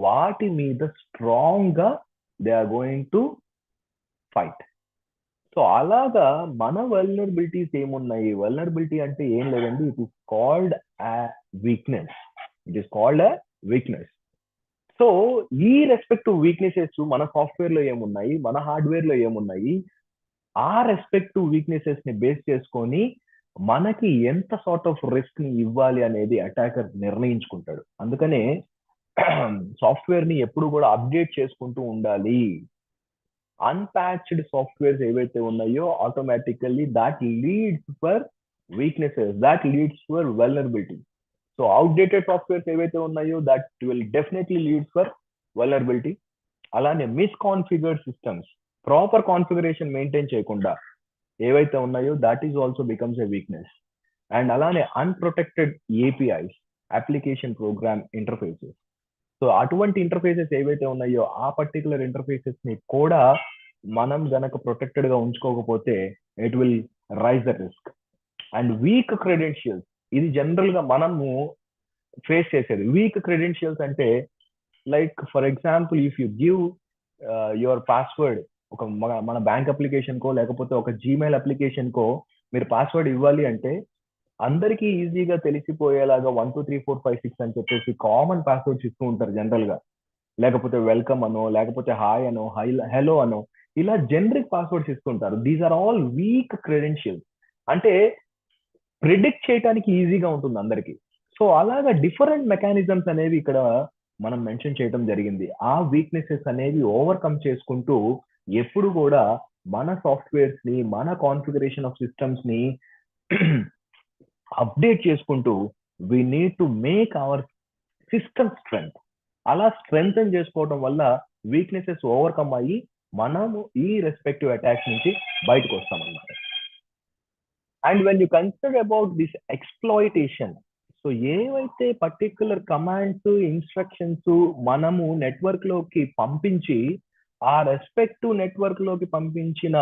Speaker 3: వాటి మీద స్ట్రాంగ్ గా they are going to fight. So అలాగా మన వల్నరబిలిటీస్ ఏమున్నాయి? వల్నరబిలిటీ అంటే ఏం లేదండి, it is called a weakness. It is called a weakness. So ఈ రెస్పెక్టివ్ వీక్నెసెస్ మన సాఫ్ట్వేర్ లో ఏమున్నాయి, మన హార్డ్వేర్ లో ఏమున్నాయి, ఆ రెస్పెక్టివ్ వీక్నెసెస్ ని బేస్ చేసుకొని మనకి ఎంత సార్ట్ ఆఫ్ రిస్క్ ని ఇవ్వాలి అనేది అటాకర్ నిర్ణయించుకుంటాడు. అందుకనే సాఫ్ట్వేర్ ని ఎప్పుడు కూడా అప్డేట్ చేసుకుంటూ ఉండాలి. అన్పాచ్డ్ సాఫ్ట్వేర్స్ ఏవైతే ఉన్నాయో automatically that leads for weaknesses, that leads for vulnerability. So outdated softwares ఏవైతే ఉన్నాయో that will definitely leads for vulnerability. అలానే misconfigured systems, proper configuration maintain చేయకుండా ఏవైతే ఉన్నాయో that is also becomes a weakness. And అలానే unprotected APIs, application program interfaces. So అటువంటి interfaces ఏవైతే ఉన్నాయో ఆ పర్టికులర్ ఇంటర్ఫేసెస్ ని కూడా మనం గనక ప్రొటెక్టెడ్ గా ఉంచుకోకపోతే it will raise the risk. And weak credentials, ఇది జనరల్ గా మనము ఫేస్ చేసేది. వీక్ క్రెడెన్షియల్స్ అంటే like for example if you give your password, ఒక మన బ్యాంక్ అప్లికేషన్ కో లేకపోతే ఒక జీమెయిల్ అప్లికేషన్ కో మీరు పాస్వర్డ్ ఇవ్వాలి అంటే అందరికీ ఈజీగా తెలిసిపోయేలాగా 1 2 3 4 5 6 అని చెప్పేసి కామన్ పాస్వర్డ్స్ ఇస్తూ ఉంటారు జనరల్ గా. లేకపోతే వెల్కమ్ అనో, లేకపోతే హాయ్ అనో, హెలో అనో, ఇలా జనరిక్ పాస్వర్డ్స్ ఇస్తుంటారు. These are all weak credentials. అంటే ప్రిడిక్ట్ చేయడానికి ఈజీగా ఉంటుంది అందరికి. సో అలాగా డిఫరెంట్ మెకానిజమ్స్ అనేవి ఇక్కడ మనం మెన్షన్ చేయడం జరిగింది. ఆ వీక్నెసెస్ అనేవి ఓవర్కమ్ చేసుకుంటూ ఎప్పుడు కూడా మన సాఫ్ట్వేర్స్ ని, మన కాన్ఫిగరేషన్ ఆఫ్ సిస్టమ్స్ ని అప్డేట్ చేసుకుంటూ we need to make our system strength. అలా స్ట్రెంగ్తన్ చేసుకోవడం వల్ల వీక్నెసెస్ ఓవర్కమ్ అయ్యి మనము ఈ రెస్పెక్టివ్ అటాక్స్ నుంచి బయటకు వస్తామన్నమాట. And when you consider about this exploitation, so ఏవైతే పర్టికులర్ కమాండ్స్, ఇన్స్ట్రక్షన్స్ మనము నెట్వర్క్ లోకి పంపించి ఆ రెస్పెక్టివ్ నెట్వర్క్ లోకి పంపించిన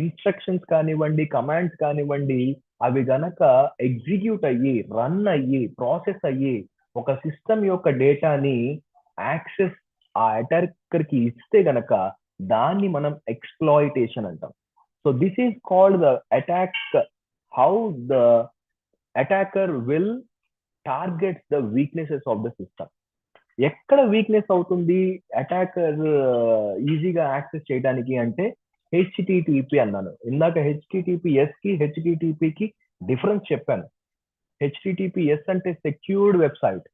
Speaker 3: ఇన్స్ట్రక్షన్స్ కానివ్వండి, కమాండ్స్ కానివ్వండి, అవి గనక ఎగ్జిక్యూట్ అయ్యి, రన్ అయ్యి, ప్రాసెస్ అయ్యి ఒక సిస్టమ్ యొక్క డేటాని యాక్సెస్ ఆ అటాకర్ కి ఇస్తే గనక దాన్ని మనం ఎక్స్ప్లాయిటేషన్ అంటాం. So this is called the attack, how the attacker will targets the weaknesses of the system. ఎక్కడ వీక్నెస్ అవుతుంది అటాకర్ ఈజీగా యాక్సెస్ చేయడానికి అంటే హెచ్టిటిపి అన్నాను ఇందాక. హెచ్టిటిపిఎస్ కి హెచ్టిటిపికి డిఫరెన్స్ చెప్పాను. హెచ్టిటిపిఎస్ అంటే సెక్యూర్డ్ వెబ్సైట్,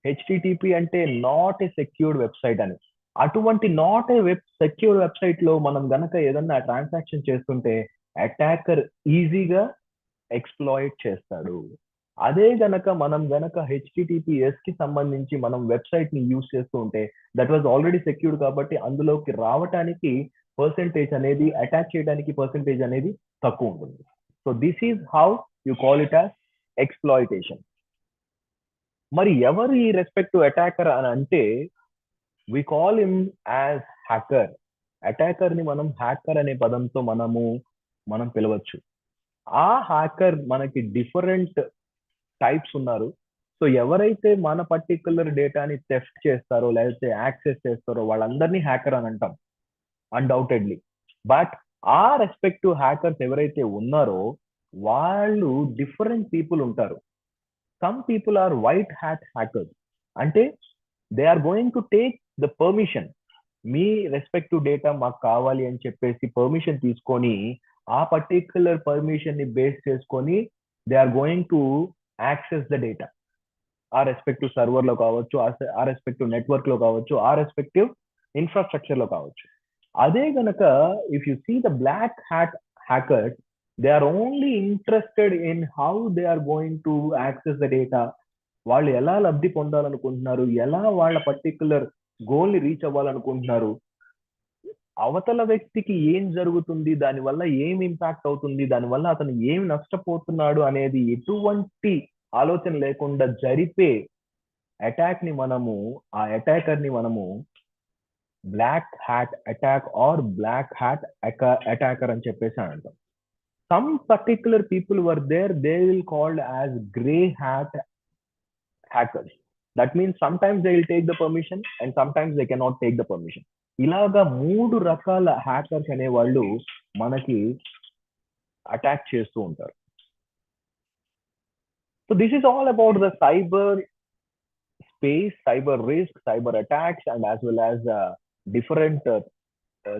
Speaker 3: హెచ్టిటిపి అంటే నాట్ ఏ సెక్యూర్డ్ వెబ్సైట్ అని. అటువంటి నాట్ ఏ సెక్యూర్డ్ వెబ్సైట్ లో మనం గనక ఏదన్నా ట్రాన్సాక్షన్ చేస్తుంటే అటాకర్ ఈజీగా ఎక్స్ప్లాయిట్ చేస్తాడు. అదే గనక మనం గనక హెచ్టిటిపిఎస్ కి సంబంధించి మనం వెబ్సైట్ ని యూజ్ చేస్తూ ఉంటే దట్ వాజ్ ఆల్రెడీ సెక్యూర్డ్ కాబట్టి అందులోకి రావటానికి పర్సెంటేజ్ అనేది, అటాక్ చేయడానికి పర్సెంటేజ్ అనేది తక్కువ ఉంటుంది. So this is how you call it as exploitation. మరి ఎవరు ఈ రెస్పెక్టివ్ అటాకర్ అని అంటే we call him as hacker. Attacker ని మనం హ్యాకర్ అనే పదంతో మనం పిలవచ్చు. ఆ హ్యాకర్ మనకి డిఫరెంట్ టైప్స్ ఉన్నారు. సో ఎవరైతే మన పర్టికులర్ డేటాని థెఫ్ట్ చేస్తారో లేకపోతే యాక్సెస్ చేస్తారో వాళ్ళందరినీ హ్యాకర్ అని అంటాం అన్డౌటెడ్లీ. బట్ ఆ రెస్పెక్టివ్ హ్యాకర్స్ ఎవరైతే ఉన్నారో వాళ్ళు డిఫరెంట్ పీపుల్ ఉంటారు. Some people are white hat hackers, అంటే they are going to take the permission. మీ రెస్పెక్టివ్ డేటా మాకు కావాలి అని చెప్పేసి పర్మిషన్ తీసుకొని ఆ పర్టికులర్ పర్మిషన్ ని బేస్ చేసుకొని they are going to access the data. ఆ రెస్పెక్టివ్ సర్వర్ లో కావచ్చు, ఆ రెస్పెక్టివ్ నెట్వర్క్ లో కావచ్చు, ఆ రెస్పెక్టివ్ ఇన్ఫ్రాస్ట్రక్చర్ లో కావచ్చు. అదే గనక if you see the black hat hackers, they are only interested in how they are going to access the data. వాళ్ళు ఎలా లబ్ధి పొందాలనుకుంటున్నారు, ఎలా వాళ్ళ పర్టికులర్ గోల్ ని రీచ్ అవ్వాలనుకుంటున్నారు, అవతల వ్యక్తికి ఏం జరుగుతుంది, దానివల్ల ఏం ఇంపాక్ట్ అవుతుంది, దానివల్ల అతను ఏం నష్టపోతున్నాడు అనేది ఎటువంటి ఆలోచన లేకుండా జరిపే అటాక్ ని ఆ అటాకర్ ని మనము black hat attack or black hat attacker అని చెప్పేసి అంటాం. some particular people were there, they will called as gray hat hackers. That means sometimes they will take the permission and sometimes they cannot take the permission. ఇలాగా 3 రకాల hackers అనే వాళ్ళు మనకి attack చేస్తూ ఉంటారు. So this is all about the cyber space, cyber risk, cyber attacks, and as well as different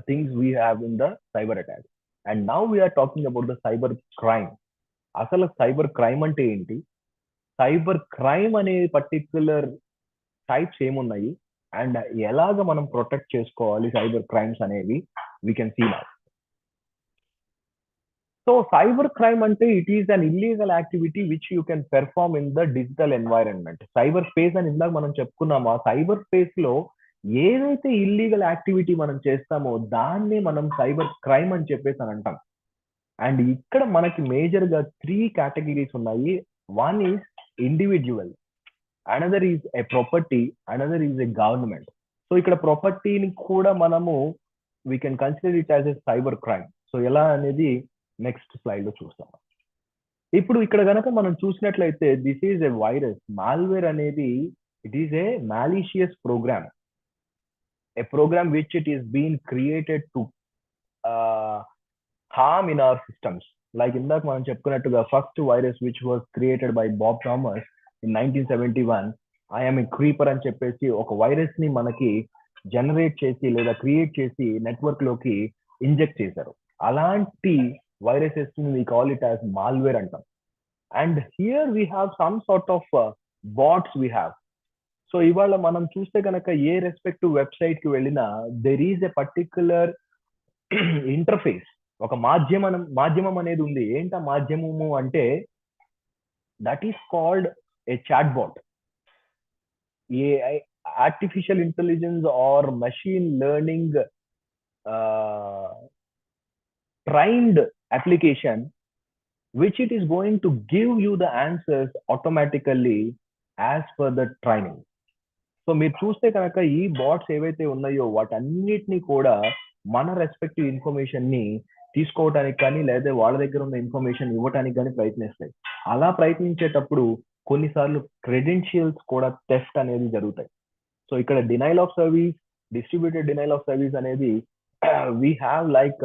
Speaker 3: things we have in the cyber attack. And now we are talking about the cyber crime. అసలు cyber crime అంటే ఏంటి, cyber crime అనే particular types ఏమున్నాయి, and ఎలాగ మనం protect చేసుకోవాలి cyber crimes అనేవి we can see now. So cyber crime అంటే it is an illegal activity which you can perform in the digital environment. Cyber space అని ఇందాక మనం చెప్పుకున్నామా, సైబర్ స్పేస్ లో ఏదైతే ఇల్లీగల్ యాక్టివిటీ మనం చేస్తామో దాన్ని మనం సైబర్ క్రైమ్ అని చెప్పేసి అని అంటాం. అండ్ ఇక్కడ మనకి మేజర్ గా 3 కేటగిరీస్ ఉన్నాయి. One is individual, another is a property, another is a government. So ఇక్కడ ప్రాపర్టీని కూడా మనము we can consider it as a cyber crime. So ఎలా అనేది నెక్స్ట్ స్లైడ్ లో చూస్తాం. ఇప్పుడు ఇక్కడ గనక మనం చూసినట్లయితే this is a virus. Malware అనేది it is a malicious program, a program which it is been created to harm in our systems. Like ఇందాక మనం చెప్పుకున్నట్టుగా first virus which was created by Bob Thomas in 1971, I'm a creeper అని చెప్పేసి ఒక virus ని మనకి generate చేసి లేదా క్రియేట్ చేసి నెట్వర్క్ లోకి ఇంజెక్ట్ చేశారు. అలాంటి వైరసెస్ ని we call it as malware అంటాం. And here we have some sort of bots we have. So ఇవాళ మనం చూస్తే కనుక ఏ రెస్పెక్టివ్ వెబ్సైట్ కి వెళ్ళినా there is a particular interface, ఒక మాధ్యమం అనేది ఉంది. ఏంట మాధ్యమము అంటే that is called a chat bot. A artificial intelligence or machine learning trained application which it is going to give you the answers automatically as per the training. So మీరు చూస్తే కనుక ఈ బాట్స్ ఏవైతే ఉన్నాయో వాటన్నిటిని కూడా మన రెస్పెక్టివ్ ఇన్ఫర్మేషన్ ని తీసుకోవడానికి కానీ లేదా వాళ్ళ దగ్గర ఉన్న ఇన్ఫర్మేషన్ ఇవ్వడానికి కానీ ప్రయత్నిస్తాయి. అలా ప్రయత్నించేటప్పుడు కొన్నిసార్లు క్రెడెన్షియల్స్ కూడా థెఫ్ట్ అనేది జరుగుతాయి. సో ఇక్కడ denial of service, distributed denial of service అనేది వీ హ్యావ్ లైక్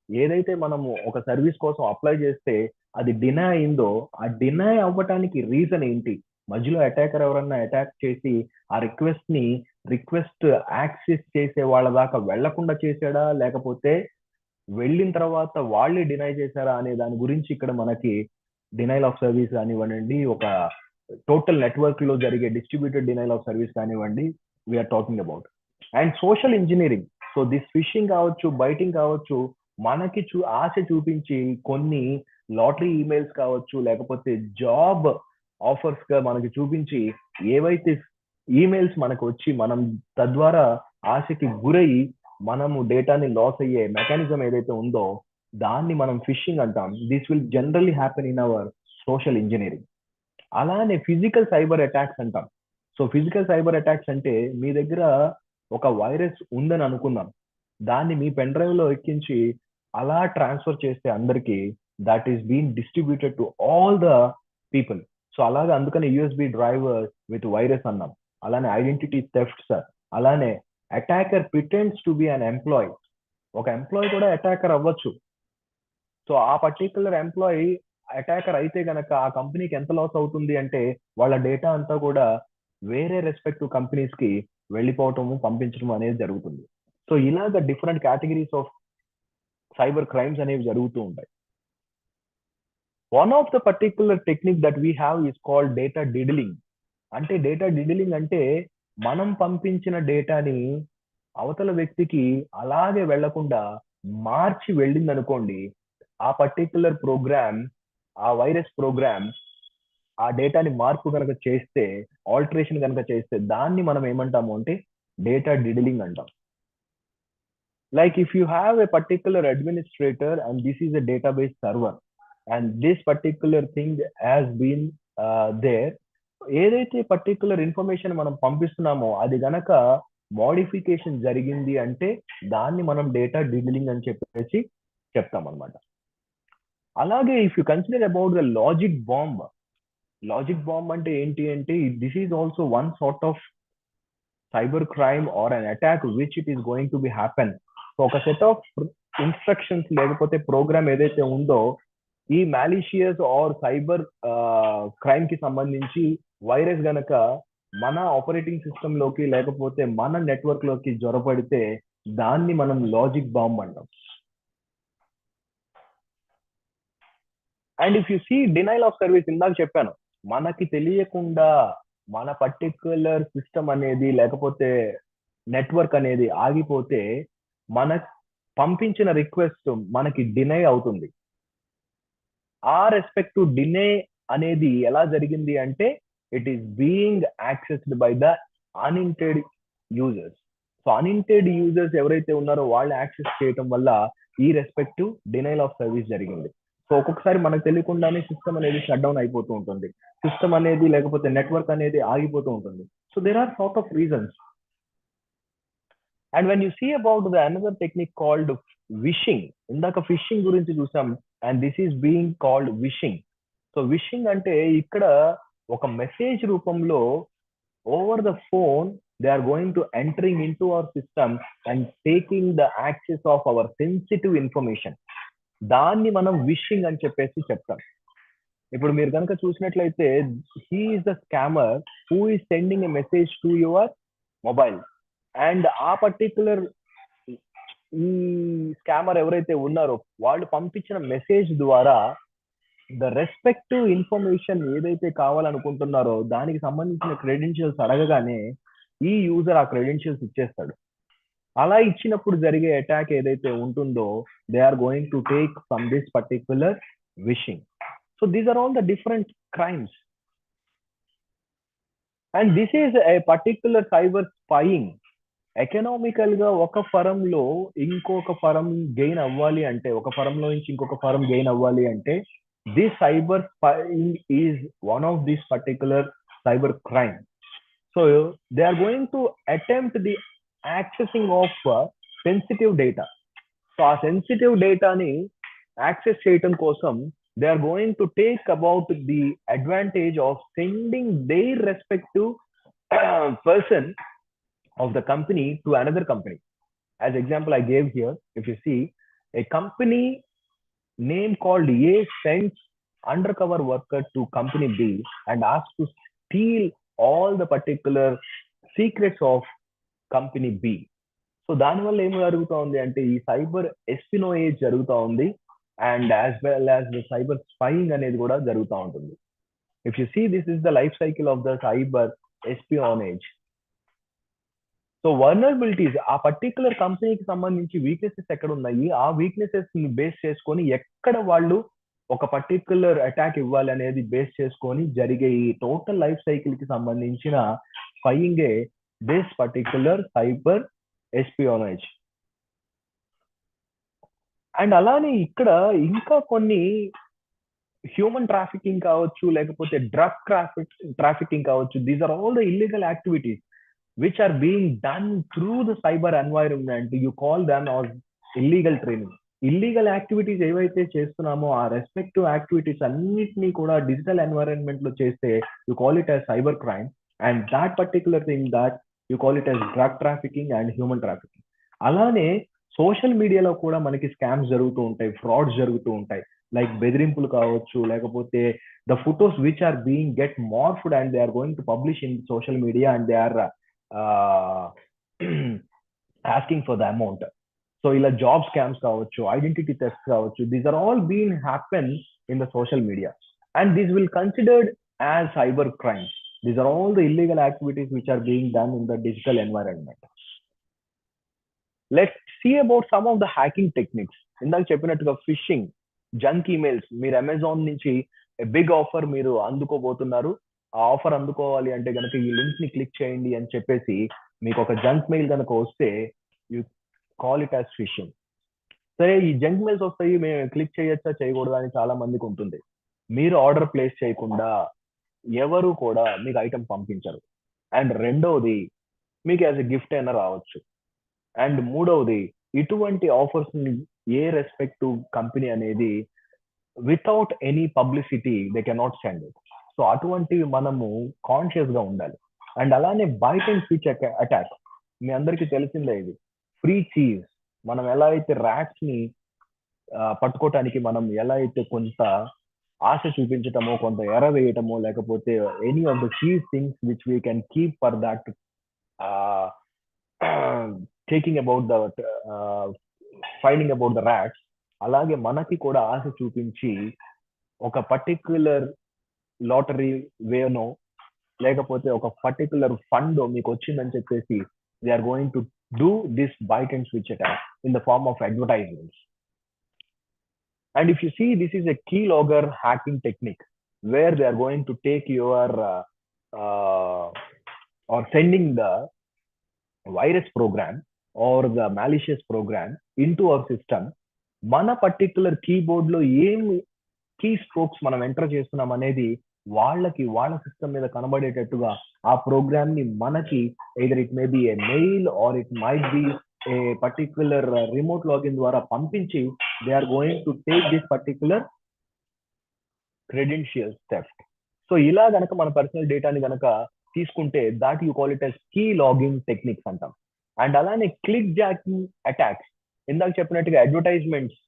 Speaker 3: ఏదైతే మనము ఒక సర్వీస్ కోసం అప్లై చేస్తే అది డినై అయిందో ఆ డినై అవ్వటానికి రీజన్ ఏంటి, మధ్యలో అటాకర్ ఎవరన్నా అటాక్ చేసి ఆ రిక్వెస్ట్ యాక్సెస్ చేసే వాళ్ళ దాకా వెళ్లకుండా చేశాడా లేకపోతే వెళ్ళిన తర్వాత వాళ్ళే డినై చేశారా అనే దాని గురించి ఇక్కడ మనకి డినైల్ ఆఫ్ సర్వీస్ కానివ్వండి, ఒక టోటల్ నెట్వర్క్ లో జరిగే డిస్ట్రిబ్యూటెడ్ డినైల్ ఆఫ్ సర్వీస్ కానివ్వండి, we're talking about. And social engineering. So this phishing కావచ్చు, బైటింగ్ కావచ్చు, మనకి ఆశ చూపించి కొన్ని లాటరీ ఈమెయిల్స్ కావచ్చు లేకపోతే జాబ్ ఆఫర్స్ గా మనకి చూపించి ఏవైతే ఈమెయిల్స్ మనకు వచ్చి మనం తద్వారా ఆశకి గురై మనము డేటాని లాస్ అయ్యే మెకానిజం ఏదైతే ఉందో దాన్ని మనం ఫిషింగ్ అంటాం. This will generally happen in our social engineering. అలానే ఫిజికల్ సైబర్ అటాక్స్ అంటాం. సో ఫిజికల్ సైబర్ అటాక్స్ అంటే మీ దగ్గర ఒక వైరస్ ఉందని అనుకుందాం, దాన్ని మీ పెన్ డ్రైవ్ లో ఎక్కించి అలా ట్రాన్స్ఫర్ చేస్తే అందరికి that is been distributed to all the people. So అలాగే అందుకని యూఎస్బి డ్రైవర్ విత్ వైరస్ అన్నాం. అలానే ఐడెంటిటీ థెఫ్ట్ సార్. అలానే attacker pretends to be an employee. ఒక ఎంప్లాయీ కూడా అటాకర్ అవ్వచ్చు. సో ఆ పర్టికులర్ ఎంప్లాయీ అటాకర్ అయితే గనక ఆ కంపెనీకి ఎంత లాస్ అవుతుంది అంటే వాళ్ళ డేటా అంతా కూడా వేరే రెస్పెక్టివ్ కంపెనీస్ కి వెళ్ళిపోవటము పంపించడం అనేది జరుగుతుంది. సో ఇలాగ different categories of cyber crimes అనేవి జరుగుతూ ఉంటాయి. One of the particular technique that we have is called data diddling. అంటే డేటా డిడిలింగ్ అంటే మనం పంపించిన డేటాని అవతల వ్యక్తికి అలాగే వెళ్లకుండా మార్చి వెళ్ళింది అనుకోండి, ఆ పర్టిక్యులర్ ప్రోగ్రామ్, ఆ వైరస్ ప్రోగ్రామ్ ఆ డేటాని మార్పు కనుక చేస్తే, ఆల్టరేషన్ కనుక చేస్తే దాన్ని మనం ఏమంటాము అంటే డేటా డిడిలింగ్ అంటాం. Like if you have a particular administrator and this is a database server and this particular thing has been there, ఏదైతే పర్టికులర్ ఇన్ఫర్మేషన్ మనం పంపిస్తున్నామో అది గనక మోడిఫికేషన్ జరిగింది అంటే దాన్ని మనం డేటా డిడిలింగ్ అని చెప్పేసి చెప్తాం అనమాట. అలాగే if you consider about the logic bomb అంటే ఏంటి అంటే this is also one sort of cyber crime are an attack which it is going to be happen. So ఒక సెట్ ఆఫ్ ఇన్స్ట్రక్షన్స్ లేకపోతే ప్రోగ్రామ్ ఏదైతే ఉందో ఈ మాలిషియస్ ఆర్ సైబర్ క్రైమ్ కి సంబంధించి వైరస్ గనక మన ఆపరేటింగ్ సిస్టమ్ లోకి లేకపోతే మన నెట్వర్క్ లోకి జొరపడితే దాన్ని మనం లాజిక్ బాంబ్ అంటాం. And if you see denial of service, ఇందాక చెప్పాను మనకి తెలియకుండా మన పర్టిక్యులర్ సిస్టమ్ అనేది లేకపోతే నెట్వర్క్ అనేది ఆగిపోతే మన పంపించిన రిక్వెస్ట్ మనకి డినై అవుతుంది. ఆ రెస్పెక్ట్ టు డినే అనేది ఎలా జరిగింది అంటే it is being accessed by the unintended users. So unintended users ఎవరైతే ఉన్నారో వాళ్ళు యాక్సెస్ చేయటం వల్ల ఈ రెస్పెక్ట్ డినైల్ ఆఫ్ సర్వీస్ జరిగింది. సో ఒక్కొక్కసారి మనకు తెలియకుండానే సిస్టమ్ అనేది షట్ డౌన్ అయిపోతూ ఉంటుంది, సిస్టమ్ అనేది లేకపోతే నెట్వర్క్ అనేది ఆగిపోతూ ఉంటుంది. So there are sort of reasons. And when you see about the another technique called vishing, ఇందాక ఫిషింగ్ గురించి చూసాం and this is being called vishing. So vishing అంటే ఇక్కడ ఒక మెసేజ్ రూపంలో over the phone they are going to entering in to our system and taking the access of our sensitive information. దాన్ని మనం wishing అని చెప్పేసి చెప్తాం. ఇప్పుడు మీరు కనుక చూసినట్లయితే he is the scammer who is sending a message to your mobile and ఆ పర్టికులర్ ఈ స్కామర్ ఎవరైతే ఉన్నారో వాళ్ళు పంపించిన మెసేజ్ ద్వారా ద రెస్పెక్టివ్ ఇన్ఫర్మేషన్ ఏదైతే కావాలనుకుంటున్నారో దానికి సంబంధించిన క్రెడెన్షియల్స్ అడగగానే ఈ యూజర్ ఆ క్రెడెన్షియల్స్ ఇచ్చేస్తాడు. అలా ఇచ్చినప్పుడు జరిగే అటాక్ ఏదైతే ఉంటుందో they are going to take from this particular vishing. So these are all the different crimes and this is a particular cyber spying. Economical గా ఒక ఫరం లో ఇంకొక ఫరం గెయిన్ అవ్వాలి అంటే, ఒక ఫరం లో నుంచి ఇంకొక ఫరం గెయిన్ అవ్వాలి అంటే this cyber spying is one of this particular cyber crime. So they are going to attempt the accessing of sensitive data. So ఆ సెన్సిటివ్ డేటాని యాక్సెస్ చేయటం కోసం they are going to take about the advantage of sending their respective person of the company to another company. As example I gave here, if you see a company name called A sends undercover worker to company B and asks to steal all the particular secrets of company B. So దానివల్ల ఏం జరుగుతూ ఉంది అంటే ఈ cyber espionage జరుగుతూ ఉంది and as well as the cyber spying అనేది కూడా జరుగుతూ ఉంటుంది. If you see this is the life cycle of the cyber espionage. So vulnerabilities ఆ పర్టికులర్ కంపెనీకి సంబంధించి వీక్నెసెస్ ఎక్కడ ఉన్నాయి, ఆ వీక్నెసెస్ ని బేస్ చేసుకొని ఎక్కడ వాళ్ళు ఒక పర్టికులర్ అటాక్ ఇవ్వాలి అనేది బేస్ చేసుకొని జరిగే ఈ టోటల్ లైఫ్ సైకిల్ కి సంబంధించిన స్పైయింగే this particular cyber espionage. And అలానే ఇక్కడ ఇంకా కొన్ని హ్యూమన్ ట్రాఫికింగ్ కావచ్చు లేకపోతే డ్రగ్ ట్రాఫికింగ్ కావచ్చు, these are all the illegal activities which are being done through the cyber environment. You call them as illegal training. Illegal activities ఏవైతే చేస్తున్నామో ఆ రెస్పెక్టివ్ యాక్టివిటీస్ అన్నిటినీ కూడా డిజిటల్ ఎన్వైరన్మెంట్ లో చేస్తే you call it as cyber crime and that particular thing that you call it as drug trafficking and human trafficking. అలానే social మీడియాలో కూడా మనకి స్కామ్స్ జరుగుతూ ఉంటాయి, ఫ్రాడ్స్ జరుగుతూ ఉంటాయి. లైక్ బెదిరింపులు కావచ్చు లేకపోతే the photos which are being get morphed and they are going to publish in social media and they are asking for the amount. So ఇలా జాబ్ స్కామ్స్ కావచ్చు, ఐడెంటిటీ థెఫ్ట్స్ కావచ్చు, these are all been happen in the social media and these will considered as cyber crimes. These are all the illegal activities which are being done in the digital environment. Let's see about some of the hacking techniques. ఇందాక చెప్పినట్టుగా fishing, junk emails. మీరు Amazon నుంచి big offer మీరు అందుకోబోతున్నారు, ఆ offer అందుకోవాలి అంటే కనుక ఈ link ని క్లిక్ చేయండి అని చెప్పేసి మీకు ఒక జంక్ మెయిల్ కనుక వస్తే you call it as fishing. సరే ఈ జంక్ మెయిల్స్ వస్తాయి, మేము క్లిక్ చేయొచ్చా చేయకూడదా అని చాలా మందికి ఉంటుంది. మీరు ఆర్డర్ ప్లేస్ చేయకుండా ఎవరు కూడా మీకు ఐటమ్ పంపించరు. అండ్ రెండవది మీకు యాజ్ ఎ గిఫ్ట్ అయినా రావచ్చు. అండ్ మూడవది ఇటువంటి ఆఫర్స్ ని ఏ రెస్పెక్టివ్ కంపెనీ అనేది without any publicity they cannot send it. So అటువంటివి మనము కాన్షియస్ గా ఉండాలి. అండ్ అలానే బైట్ అండ్ స్విచ్ అటాక్, మీ అందరికీ తెలిసిందే ఇది. ఫ్రీ చీజ్, మనం ఎలా అయితే ర్యాట్స్ ని పట్టుకోవటానికి మనం ఎలా అయితే కొంత ఆశ చూపించటమో, కొంత ఎర వేయటమో, లేకపోతే any of the cheese things which we can keep for that taking about the finding about the rats, అలాగే మనకి కూడా ఆశ చూపించి ఒక పర్టిక్యులర్ లాటరీ వేనో లేకపోతే ఒక పర్టిక్యులర్ ఫండ్ మీకు వచ్చిందని చెప్పేసి they are going to do this bait and switch attack in the form of advertisements. And if you see, this is a keylogger hacking technique where they are going to take your or sending the virus program or the malicious program into our system. మన particular keyboard లో ఏం key strokes మనం enter చేస్తున్నాం అనేది వాళ్ళ system మీద కనబడేటట్టుగా ఆ program ని మనకి either it may be a mail or it might be a particular remote login ద్వారా పంపించి they are going to take this particular credentials theft. So ఇలా గనక మన పర్సనల్ డేటాని గనక తీసుకుంటే that you call it as key logging techniques అంటాం. And అలానే క్లిక్ జాకింగ్ అటాక్స్, ఇందాక చెప్పినట్టుగా అడ్వర్టైజ్మెంట్స్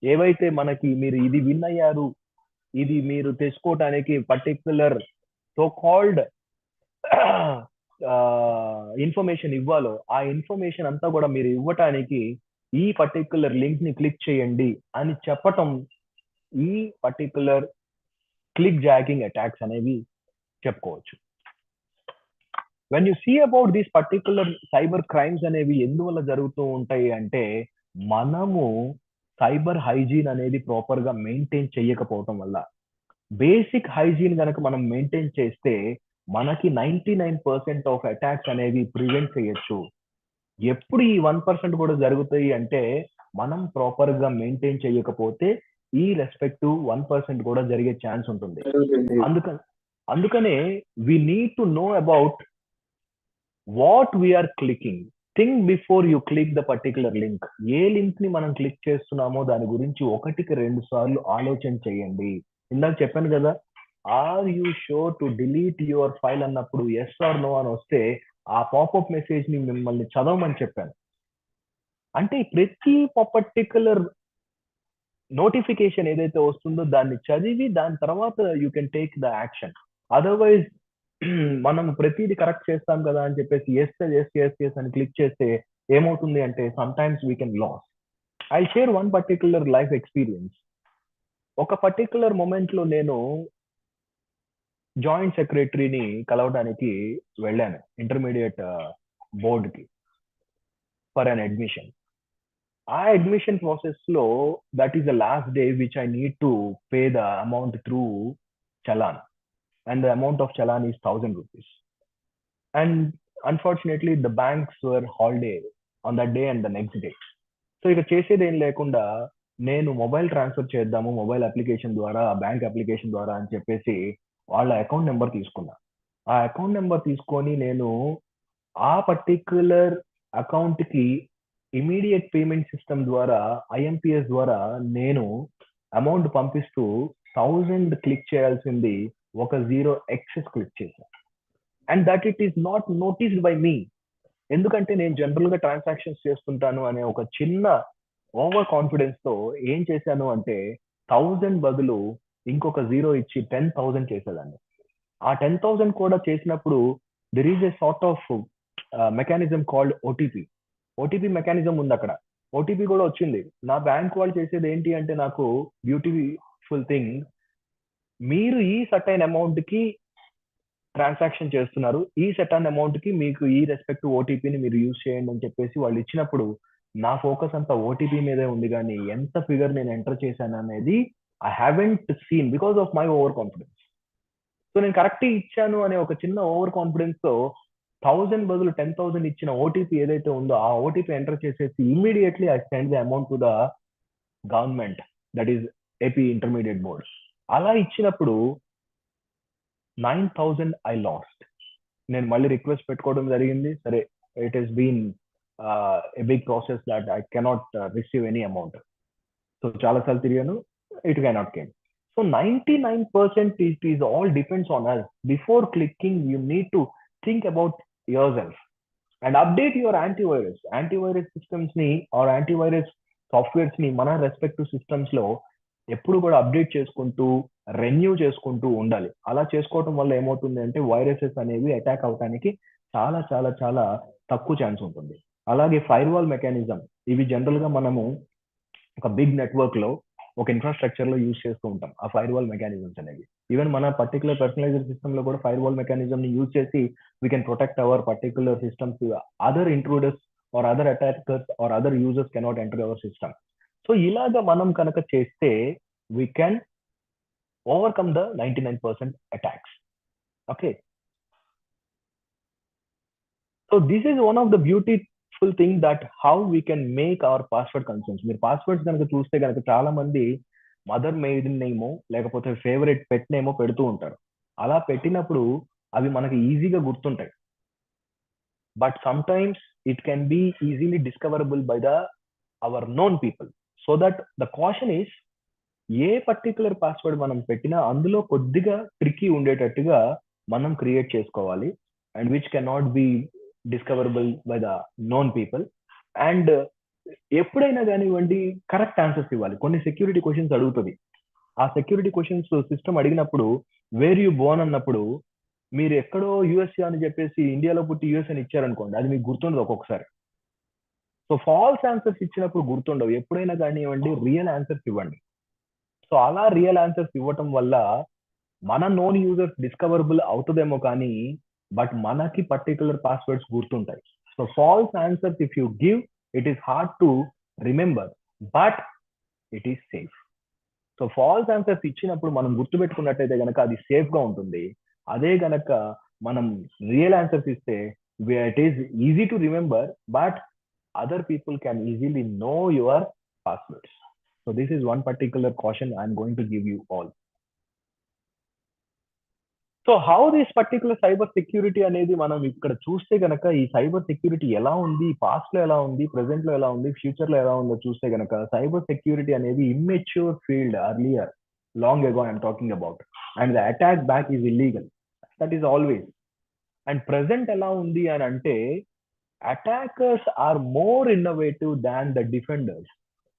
Speaker 3: ఏవైతే మనకి మీరు ఇది విన్ అయ్యారు, ఇది మీరు తెచ్చుకోవటానికి పర్టిక్యులర్ సో కాల్డ్ ఇన్ఫర్మేషన్ ఇవ్వాలో ఆ ఇన్ఫర్మేషన్ అంతా కూడా మీరు ఇవ్వటానికి ఈ పర్టిక్యులర్ లింక్ ని క్లిక్ చేయండి అని చెప్పటం ఈ పర్టిక్యులర్ క్లిక్ జాకింగ్ అటాక్స్ అనేవి చెప్పుకోవచ్చు. When you see about these particular cyber crimes అనేవి ఎందువల్ల జరుగుతూ ఉంటాయి అంటే మనము సైబర్ హైజీన్ అనేది ప్రాపర్ గా మెయింటైన్ చేయకపోవటం వల్ల. బేసిక్ హైజీన్ కనుక మనం మెయింటైన్ చేస్తే మనకి 99% ఆఫ్ అటాక్స్ అనేవి ప్రివెంట్ చేయొచ్చు. ఎప్పుడు ఈ 1% కూడా జరుగుతాయి అంటే మనం ప్రాపర్ గా మెయింటైన్ చేయకపోతే ఈ రెస్పెక్టివ్ 1% కూడా జరిగే ఛాన్స్ ఉంటుంది. అందుకనే we need to know about what we're clicking. Think before you click the particular link. ఏ లింక్ ని మనం క్లిక్ చేస్తున్నామో దాని గురించి 1-2 సార్లు ఆలోచన చేయండి. ఇందాక చెప్పాను కదా, are you sure to delete your file అన్నప్పుడు ఎస్ ఆర్ నో అని వస్తే ఆ పాపప్ మెసేజ్ ని మిమ్మల్ని చదవమని చెప్పాను. అంటే ప్రతి పర్టికులర్ నోటిఫికేషన్ ఏదైతే వస్తుందో దాన్ని చదివి దాని తర్వాత you can take the action. Otherwise మనం ప్రతిదీ కరెక్ట్ చేస్తాం కదా అని చెప్పేసి ఎస్ అని క్లిక్ చేస్తే ఏమవుతుంది అంటే some times we can loss. I share one particular life experience. ఒక పర్టికులర్ మూమెంట్ లో నేను జాయింట్ సెక్రటరీని కలవడానికి వెళ్ళాను ఇంటర్మీడియట్ బోర్డ్ కి ఫర్ అన్ అడ్మిషన్. ఆ అడ్మిషన్ ప్రాసెస్ లో that is the last day which I need to pay the amount through challan. And the amount of challan is 1,000 rupees. And unfortunately, the banks were holiday on that day and the next day. So ఇక చేసేది ఏం లేకుండా నేను mobile transfer చేద్దాము mobile application ద్వారా, bank application ద్వారా అని చెప్పేసి వాళ్ళ అకౌంట్ నెంబర్ తీసుకున్నా. ఆ అకౌంట్ నెంబర్ తీసుకొని నేను ఆ పర్టిక్యులర్ అకౌంట్ కి ఇమీడియట్ పేమెంట్ సిస్టమ్ ద్వారా ఐఎంపిఎస్ ద్వారా నేను అమౌంట్ పంపిస్తూ 1000 క్లిక్ చేయాల్సింది ఒక 0x క్లిక్ చేశాను. And that it is not noticed by me. ఎందుకంటే నేను జనరల్ గా ట్రాన్సాక్షన్స్ చేస్తుంటాను అనే ఒక చిన్న ఓవర్ కాన్ఫిడెన్స్ తో ఏం చేశాను అంటే 1000 బదులు ఇంకొక 0 ఇచ్చి 10,000 చేసేదాన్ని. ఆ 10,000 కూడా చేసినప్పుడు there is a sort of mechanism called OTP mechanism ఉంది అక్కడ. ఓటీపీ కూడా వచ్చింది. నా బ్యాంక్ వాళ్ళు చేసేది ఏంటి అంటే నాకు బ్యూటిఫుల్ థింగ్, మీరు ఈ సర్టైన్ అమౌంట్ కి ట్రాన్సాక్షన్ చేస్తున్నారు, ఈ సర్టైన్ అమౌంట్ కి మీకు ఈ రెస్పెక్టివ్ ఓటీపీని మీరు యూజ్ చేయండి అని చెప్పేసి వాళ్ళు ఇచ్చినప్పుడు నా ఫోకస్ అంతా ఓటీపీ మీదే ఉంది. కానీ ఎంత ఫిగర్ నేను ఎంటర్ చేశాను అనేది I haven't seen because of my over confidence. So నేను కరెక్ట్ ఇచ్చాను అనే ఒక చిన్న ఓవర్ కాన్ఫిడెన్స్ తో 1000 బదులు 10,000 ఇచ్చిన ఓటీపీ ఏదైతే ఉందో ఆ ఓటీపీ ఎంటర్ చేసేసి immediately I send the amount to the government, that is AP intermediate board. అలా ఇచ్చినప్పుడు 9,000 ఐ లాస్ట్. నేను మళ్ళీ రిక్వెస్ట్ పెట్టుకోవడం జరిగింది. సరే, it has been a big process that I cannot receive any amount. So చాలాసార్లు తిరిగాను, it cannot come. So 99% it is all depends on us. Before clicking, you need to think about yourself and update your antivirus systems ni or antivirus softwares ni మన respective systems లో ఎప్పుడు కూడా update చేసుకుంటూ renew చేసుకుంటూ ఉండాలి. అలా చేసుకోవటం వల్ల ఏమవుతుంది అంటే వైరసెస్ అనేవి అటాక్ అవడానికి చాలా చాలా చాలా తక్కువ ఛాన్స్ ఉంటుంది. అలాగే ఫైర్ వాల్ మెకానిజం, ఇవి జనరల్ గా మనము ఒక బిగ్ నెట్వర్క్ లో ఒక ఇన్ఫ్రాస్ట్రక్చర్ లో యూజ్ చేస్తూ ఉంటాం ఆ ఫైర్ వాల్ మెకానిజమ్స్ అనేవి. ఈవెన్ మన పర్టికులర్ పర్సనలైజ్డ్ సిస్టమ్ లో కూడా ఫైర్ వాల్ మెకానిజం ని యూజ్ చేసి we can protect our particular system to other intruders or other attackers or other users cannot enter our system. So ilaga manam kanaka cheste we can overcome the 99% attacks. Okay, so this is one of the beautiful thing that how we can make our password concerns. మీరు passwords కనుక చూస్తే కనుక చాలా మంది mother maiden నేమో లేకపోతే favourite pet నేమో పెడుతూ ఉంటారు. అలా పెట్టినప్పుడు అవి మనకి ఈజీగా గుర్తుంటాయి. But sometimes it can be easily discoverable by the our known people. So that the caution is a particular password మనం పెట్టినా అందులో కొద్దిగా ట్రిక్కీ ఉండేటట్టుగా మనం క్రియేట్ చేసుకోవాలి and which can not be discoverable by the known people. And ఎప్పుడైనా కానివ్వండి correct answers ఇవ్వాలి. కొన్ని సెక్యూరిటీ క్వశ్చన్స్ అడుగుతుంది. ఆ సెక్యూరిటీ క్వశ్చన్స్ సిస్టమ్ అడిగినప్పుడు వేర్ యూ బోర్న్ అన్నప్పుడు మీరు ఎక్కడో యుఎస్ఏ అని చెప్పేసి ఇండియాలో పుట్టి యుఎస్ అని ఇచ్చారనుకోండి, అది మీకు గుర్తుండదు ఒక్కొక్కసారి. సో ఫాల్స్ ఆన్సర్స్ ఇచ్చినప్పుడు గుర్తుండవు. ఎప్పుడైనా కానివ్వండి రియల్ ఆన్సర్స్ ఇవ్వండి. సో అలా రియల్ ఆన్సర్స్ ఇవ్వటం వల్ల మన నోన్ యూజర్స్ డిస్కవరబుల్ అవుతుందేమో కానీ బట్ మనకి పర్టికులర్ పాస్వర్డ్స్ గుర్తుంటాయి. So false answers if you give it is hard to remember but it is safe. So false answers ఇచ్చినప్పుడు మనం గుర్తుపెట్టుకున్నట్టయితే కనుక అది సేఫ్ గా ఉంటుంది. అదే గనక మనం రియల్ ఆన్సర్స్ ఇస్తే it is easy to remember but other people can easily know your passwords. So this is one particular caution I'm going to give you all. So how this particular cyber security అనేది మనం ఇక్కడ చూస్తే గనక ఈ cyber security ఎలా ఉంది, past లో ఎలా ఉంది, ప్రెసెంట్ లో ఎలా ఉంది, ఫ్యూచర్ లో ఎలా ఉందో చూస్తే గనక సైబర్ సెక్యూరిటీ అనేది immature field earlier, long ago I'm talking about, and the attack back is illegal. That is always. And present ఎలా ఉంది అని అంటే attackers are more innovative than the defenders.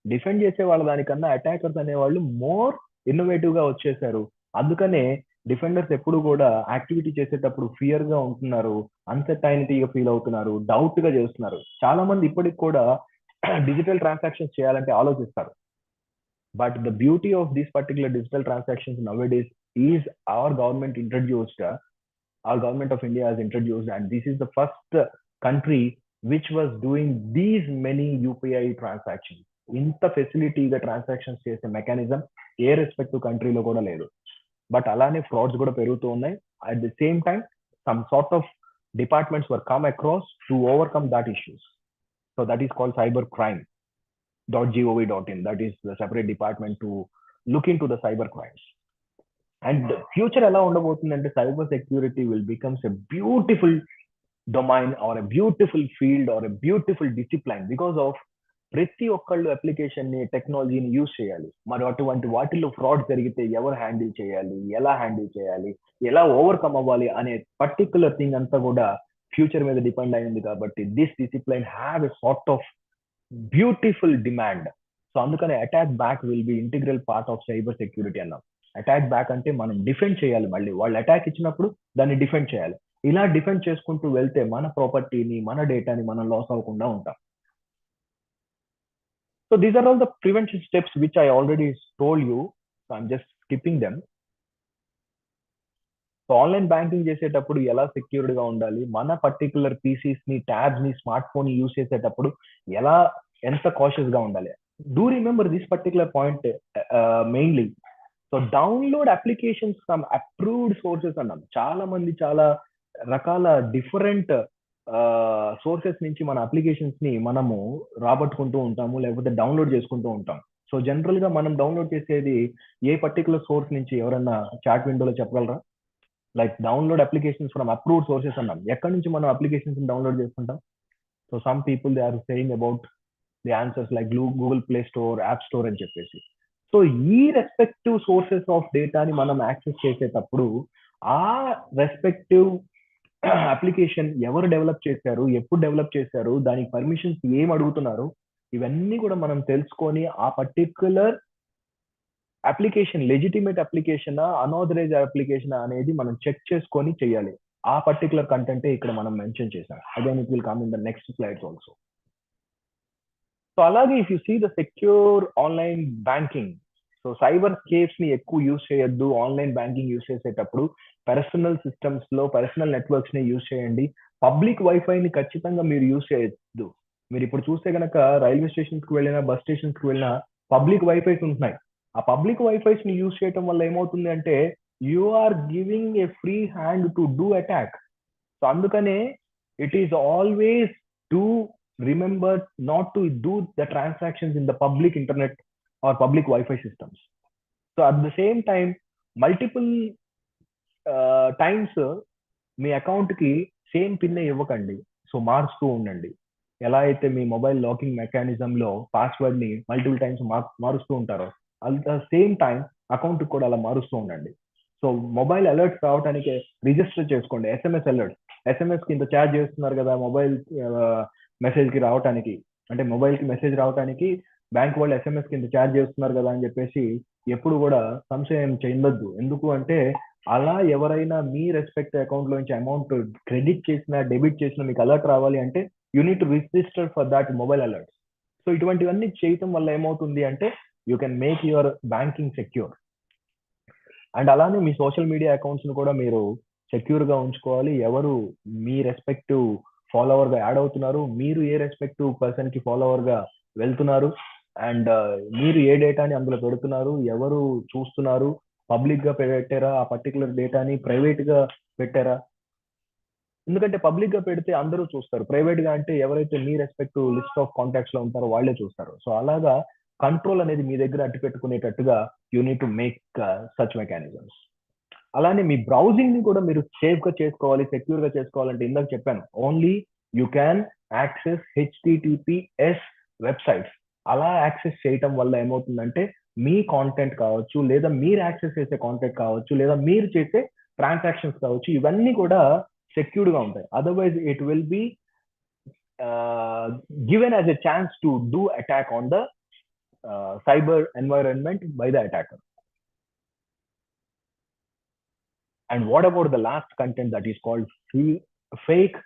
Speaker 3: Defend చేసే వాళ్ళ దానికన్నా అటాకర్స్ అనేవాళ్ళు మోర్ ఇన్నోవేటివ్ గా వచ్చేసారు. అందుకనే డిఫెండర్స్ ఎప్పుడు కూడా యాక్టివిటీ చేసేటప్పుడు ఫియర్ గా ఉంటున్నారు, అన్సర్టైనిటీగా ఫీల్ అవుతున్నారు, డౌట్ గా చేస్తున్నారు. చాలా మంది ఇప్పటికి కూడా డిజిటల్ ట్రాన్సాక్షన్స్ చేయాలంటే ఆలోచిస్తారు. But the beauty of this particular digital transactions nowadays is our government introduced, our government of India has introduced, and this is the first country which was doing these many UPI transactions. ఇంత ఫెసిలిటీగా transactions చేసే mechanism ఏ respective కంట్రీలో కూడా లేదు. But అలానే frauds కూడా పెరుగుతూ ఉన్నాయి. At the same time some sort of departments were come across to overcome that issues. So that is called cybercrime.gov.in. that is the separate department to look into the cyber crimes. And future ఎలా ఉండబోతుందంటే cyber security will becomes a beautiful domain or a beautiful field or a beautiful discipline because of ప్రతి ఒక్కళ్ళు application ని టెక్నాలజీని use చేయాలి. మరి అటువంటి వాటిల్లో ఫ్రాడ్ జరిగితే ఎవరు హ్యాండిల్ చేయాలి, ఎలా హ్యాండిల్ చేయాలి, ఎలా ఓవర్కమ్ అవ్వాలి అనే పర్టికులర్ థింగ్ అంతా కూడా ఫ్యూచర్ మీద డిపెండ్ అయింది. కాబట్టి this discipline have a sort of beautiful demand. So అందుకని attack back will be integral part of cyber security అన్నాం. అటాక్ బ్యాక్ అంటే మనం డిఫెండ్ చేయాలి. మళ్ళీ వాళ్ళు అటాక్ ఇచ్చినప్పుడు దాన్ని డిఫెండ్ చేయాలి. ఇలా డిఫెండ్ చేసుకుంటూ వెళ్తే మన ప్రాపర్టీని, మన డేటాని మనం లాస్ అవ్వకుండా ఉంటాం. So these are all the prevention steps which I already told you. So I'm just skipping them. So online banking చేసేటప్పుడు ఎలా సెక్యూర్డ్ గా ఉండాలి, మన పర్టికులర్ పీసీస్ ని, ట్యాబ్స్ ని, స్మార్ట్ ఫోన్ యూజ్ చేసేటప్పుడు ఎలా ఎంత కాషియస్ గా ఉండాలి. Do remember this particular point mainly. So download applications from approved sources అన్నాం. చాలా మంది చాలా రకాల డిఫరెంట్ సోర్సెస్ నుంచి మన అప్లికేషన్స్ ని మనము రాబట్టుకుంటూ ఉంటాము, లేకపోతే డౌన్లోడ్ చేసుకుంటూ ఉంటాం. సో జనరల్ గా మనం డౌన్లోడ్ చేసేది ఏ పర్టికులర్ సోర్స్ నుంచి ఎవరన్నా చాట్ విండోలో చెప్పగలరా? Like download applications from approved sources అన్నాం. ఎక్కడి నుంచి మనం అప్లికేషన్స్ డౌన్లోడ్ చేసుకుంటాం? So some people they are saying about the answers like Google Play Store, App Store అని చెప్పేసి. సో సో ఈ రెస్పెక్టివ్ సోర్సెస్ ఆఫ్ డేటాని మనం యాక్సెస్ చేసేటప్పుడు ఆ రెస్పెక్టివ్ అప్లికేషన్ ఎవరు డెవలప్ చేశారు, ఎప్పుడు డెవలప్ చేశారు, దానికి పర్మిషన్స్ ఏం అడుగుతున్నారు, ఇవన్నీ కూడా మనం తెలుసుకొని ఆ particular application legitimate application unauthorised application అనేది మనం చెక్ చేసుకొని చేయాలి. ఆ పర్టికులర్ కంటెంటే ఇక్కడ మనం మెన్షన్ చేసాం. Again it will come in the next slides also. So అలాగే if you see the secure online banking, so cyber scapes ని ఎక్కువ యూజ్ చేయొద్దు. ఆన్లైన్ బ్యాంకింగ్ యూజ్ చేసేటప్పుడు పర్సనల్ సిస్టమ్స్ లో పర్సనల్ నెట్వర్క్స్ ని యూజ్ చేయండి. పబ్లిక్ వైఫైని ఖచ్చితంగా మీరు యూజ్ చేయొద్దు. మీరు ఇప్పుడు చూస్తే కనుక రైల్వే స్టేషన్స్ కి వెళ్ళినా, బస్ స్టేషన్స్ కి వెళ్ళినా పబ్లిక్ వైఫైస్ ఉంటున్నాయి. ఆ పబ్లిక్ వైఫైస్ ని యూజ్ చేయడం వల్ల ఏమవుతుంది అంటే you are giving a free hand to do attack. So అందుకనే it is always to remember not to do the transactions in the public internet or public wifi systems. So at the same time multiple times మీ account కి same pin ఇవ్వకండి. So మారుస్తూ ఉండండి. ఎలా అయితే మీ mobile locking mechanism లో password ని మల్టిపుల్ టైమ్స్ మారుస్తూ ఉంటారో at the same time account కూడా అలా మారుస్తూ ఉండండి. సో మొబైల్ అలర్ట్స్ రావడానికి రిజిస్టర్ చేసుకోండి. ఎస్ఎంఎస్ అలర్ట్స్, ఎస్ఎంఎస్ కి ఇంత ఛార్జ్ చేస్తున్నారు కదా మొబైల్ మెసేజ్ కి రావడానికి, అంటే మొబైల్ కి మెసేజ్ రావడానికి బ్యాంక్ వాళ్ళు ఎస్ఎంఎస్ కి ఇంత ఛార్జ్ చేస్తున్నారు కదా అని చెప్పేసి ఎప్పుడు కూడా సంశయం చెందొద్దు. ఎందుకు అంటే అలా ఎవరైనా మీ రెస్పెక్ట్ అకౌంట్ లోంచి అమౌంట్ క్రెడిట్ చేసినా డెబిట్ చేసినా మీకు అలర్ట్ రావాలి అంటే you need to register for that mobile alerts. So ఇటువంటివన్నీ చేయటం వల్ల ఏమవుతుంది అంటే you can make your banking secure. And అలానే మీ సోషల్ మీడియా అకౌంట్స్ ను కూడా మీరు సెక్యూర్ గా ఉంచుకోవాలి. ఎవరు మీ రెస్పెక్టివ్ ఫాలోవర్ గా యాడ్ అవుతున్నారు, మీరు ఏ రెస్పెక్టివ్ పర్సన్ కి ఫాలోవర్ గా వెళ్తున్నారు, అండ్ మీరు ఏ డేటాని అందులో పెడుతున్నారు, ఎవరు చూస్తున్నారు, పబ్లిక్ గా పెట్టారా, ఆ పర్టికులర్ డేటాని ప్రైవేట్ గా పెట్టారా. ఎందుకంటే పబ్లిక్ గా పెడితే అందరూ చూస్తారు, ప్రైవేట్ గా అంటే ఎవరైతే మీ రెస్పెక్టివ్ లిస్ట్ ఆఫ్ కాంటాక్ట్స్ లో ఉంటారో వాళ్ళే చూస్తారు. సో అలాగా కంట్రోల్ అనేది మీ దగ్గర అట్టి పెట్టుకునేటట్టుగా you need to make such mechanisms. అలానే మీ బ్రౌజింగ్ ని కూడా మీరు సేఫ్ గా చేసుకోవాలి, సెక్యూర్ గా చేసుకోవాలంటే ఇందాక చెప్పాను only you can access HTTPS websites. అలా యాక్సెస్ చేయటం వల్ల ఏమవుతుందంటే మీ కాంటెంట్ కావచ్చు, లేదా మీరు యాక్సెస్ చేసే కాంటెంట్ కావచ్చు, లేదా మీరు చేసే ట్రాన్సాక్షన్స్ కావచ్చు, ఇవన్నీ కూడా సెక్యూర్డ్ గా ఉంటాయి. Otherwise it will be given as a chance to do attack on the cyber environment by the attacker. And what about the last content that is called fake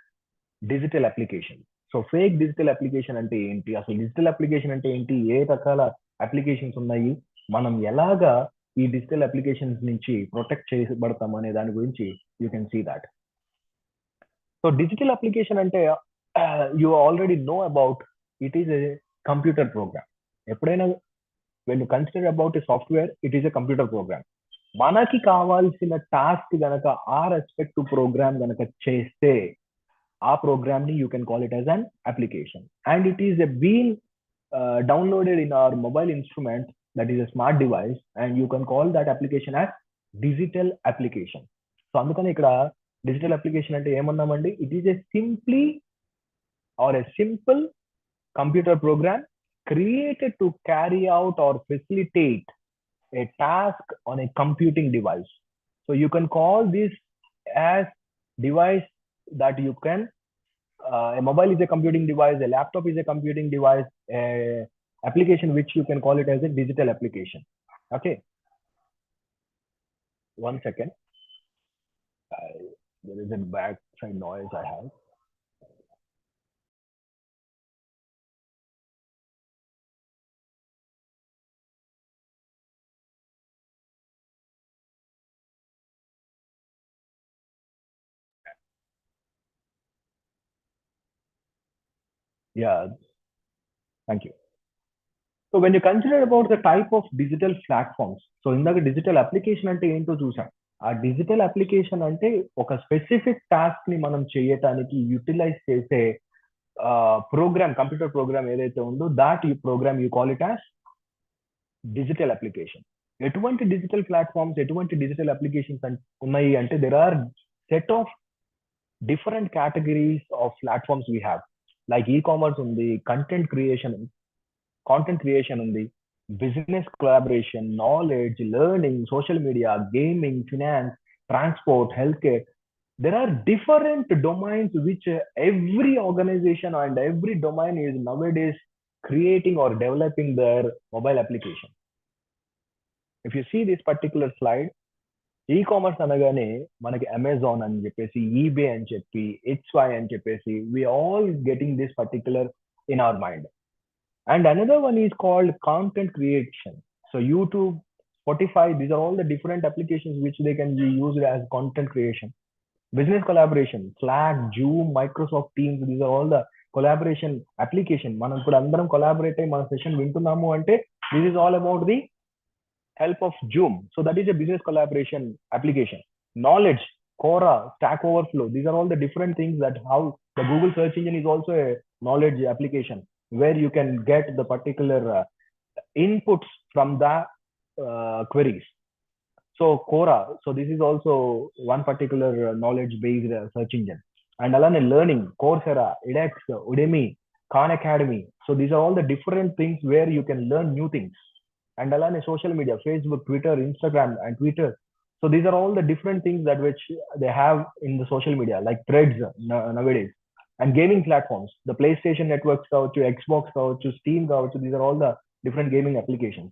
Speaker 3: digital application? So fake digital application అంటే ఏంటి, అసలు digital application అంటే ఏంటి, ఏ రకాల applications ఉన్నాయి, మనం ఎలాగా ఈ డిజిటల్ అప్లికేషన్స్ నుంచి ప్రొటెక్ట్ చేయబడతాం అనే దాని గురించి you can see that. So digital application అంటే you already know about it is a computer program. ఎప్పుడైనా when you consider about a software, it is a computer program. మనకి కావాల్సిన టాస్క్ గనక ఆ రెస్పెక్టివ్ ప్రోగ్రామ్ గనక చేస్తే ఆ ప్రోగ్రామ్ ని you can call it as an application. And it is a been downloaded in our mobile instrument that is a smart device and you can call that application as digital application. So అందుకని ఇక్కడ digital application అంటే ఏమన్నామండి, it is a simply or a simple computer program created to carry out or facilitate a task on a computing device. So you can call this as device that you can a mobile is a computing device, a laptop is a computing device, a application which you can call it as a digital application. Okay, one second, there is a backside noise I have. Yeah, thank you. So when you consider about the type of digital platforms, so ఇందాక digital application అంటే ఏంటో చూసాం. ఆ digital application అంటే ఒక specific task ని మనం చేయటానికి యూటిలైజ్ చేసే ప్రోగ్రామ్, కంప్యూటర్ ప్రోగ్రామ్ ఏదైతే ఉందో దాట్ ఈ program you call it as digital application. ఎటువంటి డిజిటల్ ప్లాట్ఫామ్స్, ఎటువంటి డిజిటల్ అప్లికేషన్స్ ఉన్నాయి అంటే there are set of different categories of platforms we have. Like e commerce ఉంది, కాంటెంట్ క్రియేషన్ ఉంది, business collaboration, knowledge, learning, social media, gaming, finance, transport, healthcare. There are different domains which every organization and every domain is nowadays creating or developing their mobile application. If you see this particular slide, e-commerce అనగానే మనకి Amazon అని చెప్పేసి, eBay అని చెప్పి, HY అని చెప్పేసి, we all getting this particular in our mind. And another one is called content creation. So YouTube, Spotify, these are all the different applications which they can be used as content creation. Business collaboration, Slack, Zoom, Microsoft Teams, these are all the collaboration application. మనం ఇప్పుడు అందరం collaborate అయ్యి మన session వింటున్నాము అంటే this is all about the help of Zoom. So that is a business collaboration application. Knowledge, Quora, Stack Overflow, these are all the different things that how the Google search engine is also a knowledge application where you can get the particular inputs from the queries. So Quora, so this is also one particular knowledge based search engine. And alane learning, Coursera, edX, Udemy, Khan Academy. So these are all the different things where you can learn new things. And alane social media, Facebook, Twitter, Instagram and Twitter. So these are all the different things that which they have in the social media, like threads nowadays. And gaming platforms, the PlayStation networks to Xbox to Steam to, these are all the different gaming applications.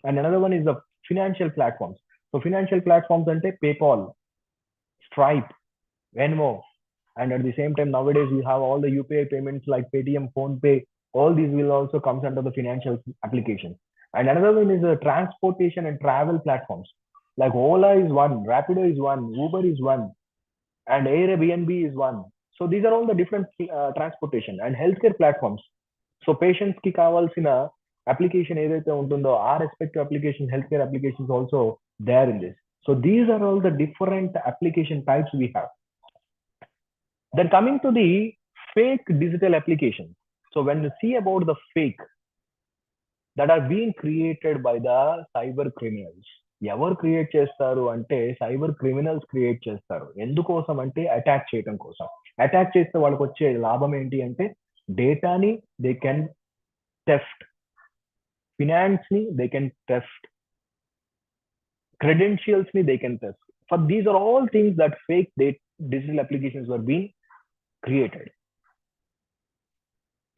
Speaker 3: And another one is the financial platforms. So financial platforms ante PayPal, Stripe, Venmo, and at the same time nowadays we have all the UPI payments like Paytm, PhonePe. All these will also comes under the financial applications. And another one is the transportation and travel platforms. Like Ola is one, Rapido is one, Uber is one, and Airbnb is one. So these are all the different transportation and healthcare platforms. So patients ki kavalsina application ఏదైతే ఉంటుందో ఆ respective application, healthcare applications also there in this. So these are all the different application types we have. Then coming to the fake digital applications. So when you see about the fake that are being created by the cyber criminals, ఎవరు create చేస్తారు అంటే cyber criminals create చేస్తారు. ఎందుకోసం అంటే attack చేయడం కోసం. Attack చేస్తే వాళ్ళకి వచ్చే లాభం ఏంటి అంటే డేటాని దే కెన్ థెఫ్ట్, ఫినాన్స్ ని they can theft, credentials ni they can test. For these are all things that fake digital applications were being created.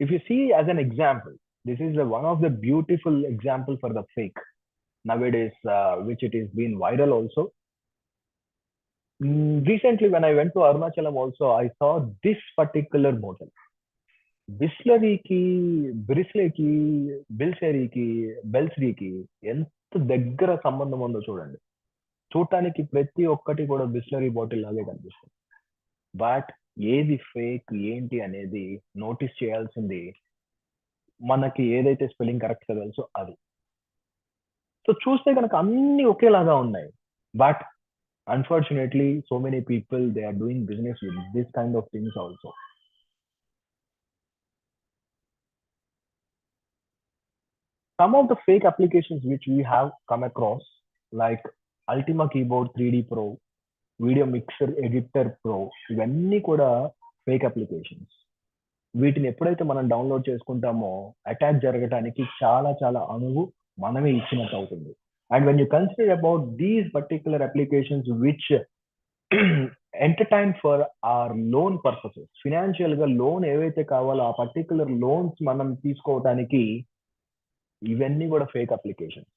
Speaker 3: If you see as an example, this is one of the beautiful example for the fake nowadays, which it is been viral also. Recently when I went to Arunachalam also, I saw this particular model. బిస్లరీకి, బ్రిస్లేకి, బిల్సెరీకి, బెల్సరీకి ఎంత దగ్గర సంబంధం ఉందో చూడండి. చూడటానికి ప్రతి ఒక్కటి కూడా Bisleri bottle లాగే కనిపిస్తుంది. బట్ ఏది ఫేక్ ఏంటి అనేది నోటీస్ చేయాల్సింది మనకి ఏదైతే స్పెల్లింగ్ కరెక్ట్ గా తెలుసో అది. సో చూస్తే కనుక అన్ని ఒకేలాగా ఉన్నాయి. But unfortunately so many people they are doing business with this kind of things also. Some of the fake applications which we have come across, like Ultima Keyboard 3D Pro, Video Mixer Editor Pro, ఇవన్నీ కూడా fake applications. వీటిని ఎప్పుడైతే మనం download చేసుకుంటామో attack జరగడానికి చాలా చాలా అనువు మనమే ఇచ్చినట్టు అవుతుంది. And when you consider about these particular applications which entertain for or loan purposes, financial గా లోన్ ఏవైతే కావాలో ఆ పర్టికులర్ లోన్స్ మనం తీసుకోవడానికి ఇవన్నీ కూడా ఫేక్ అప్లికేషన్స్.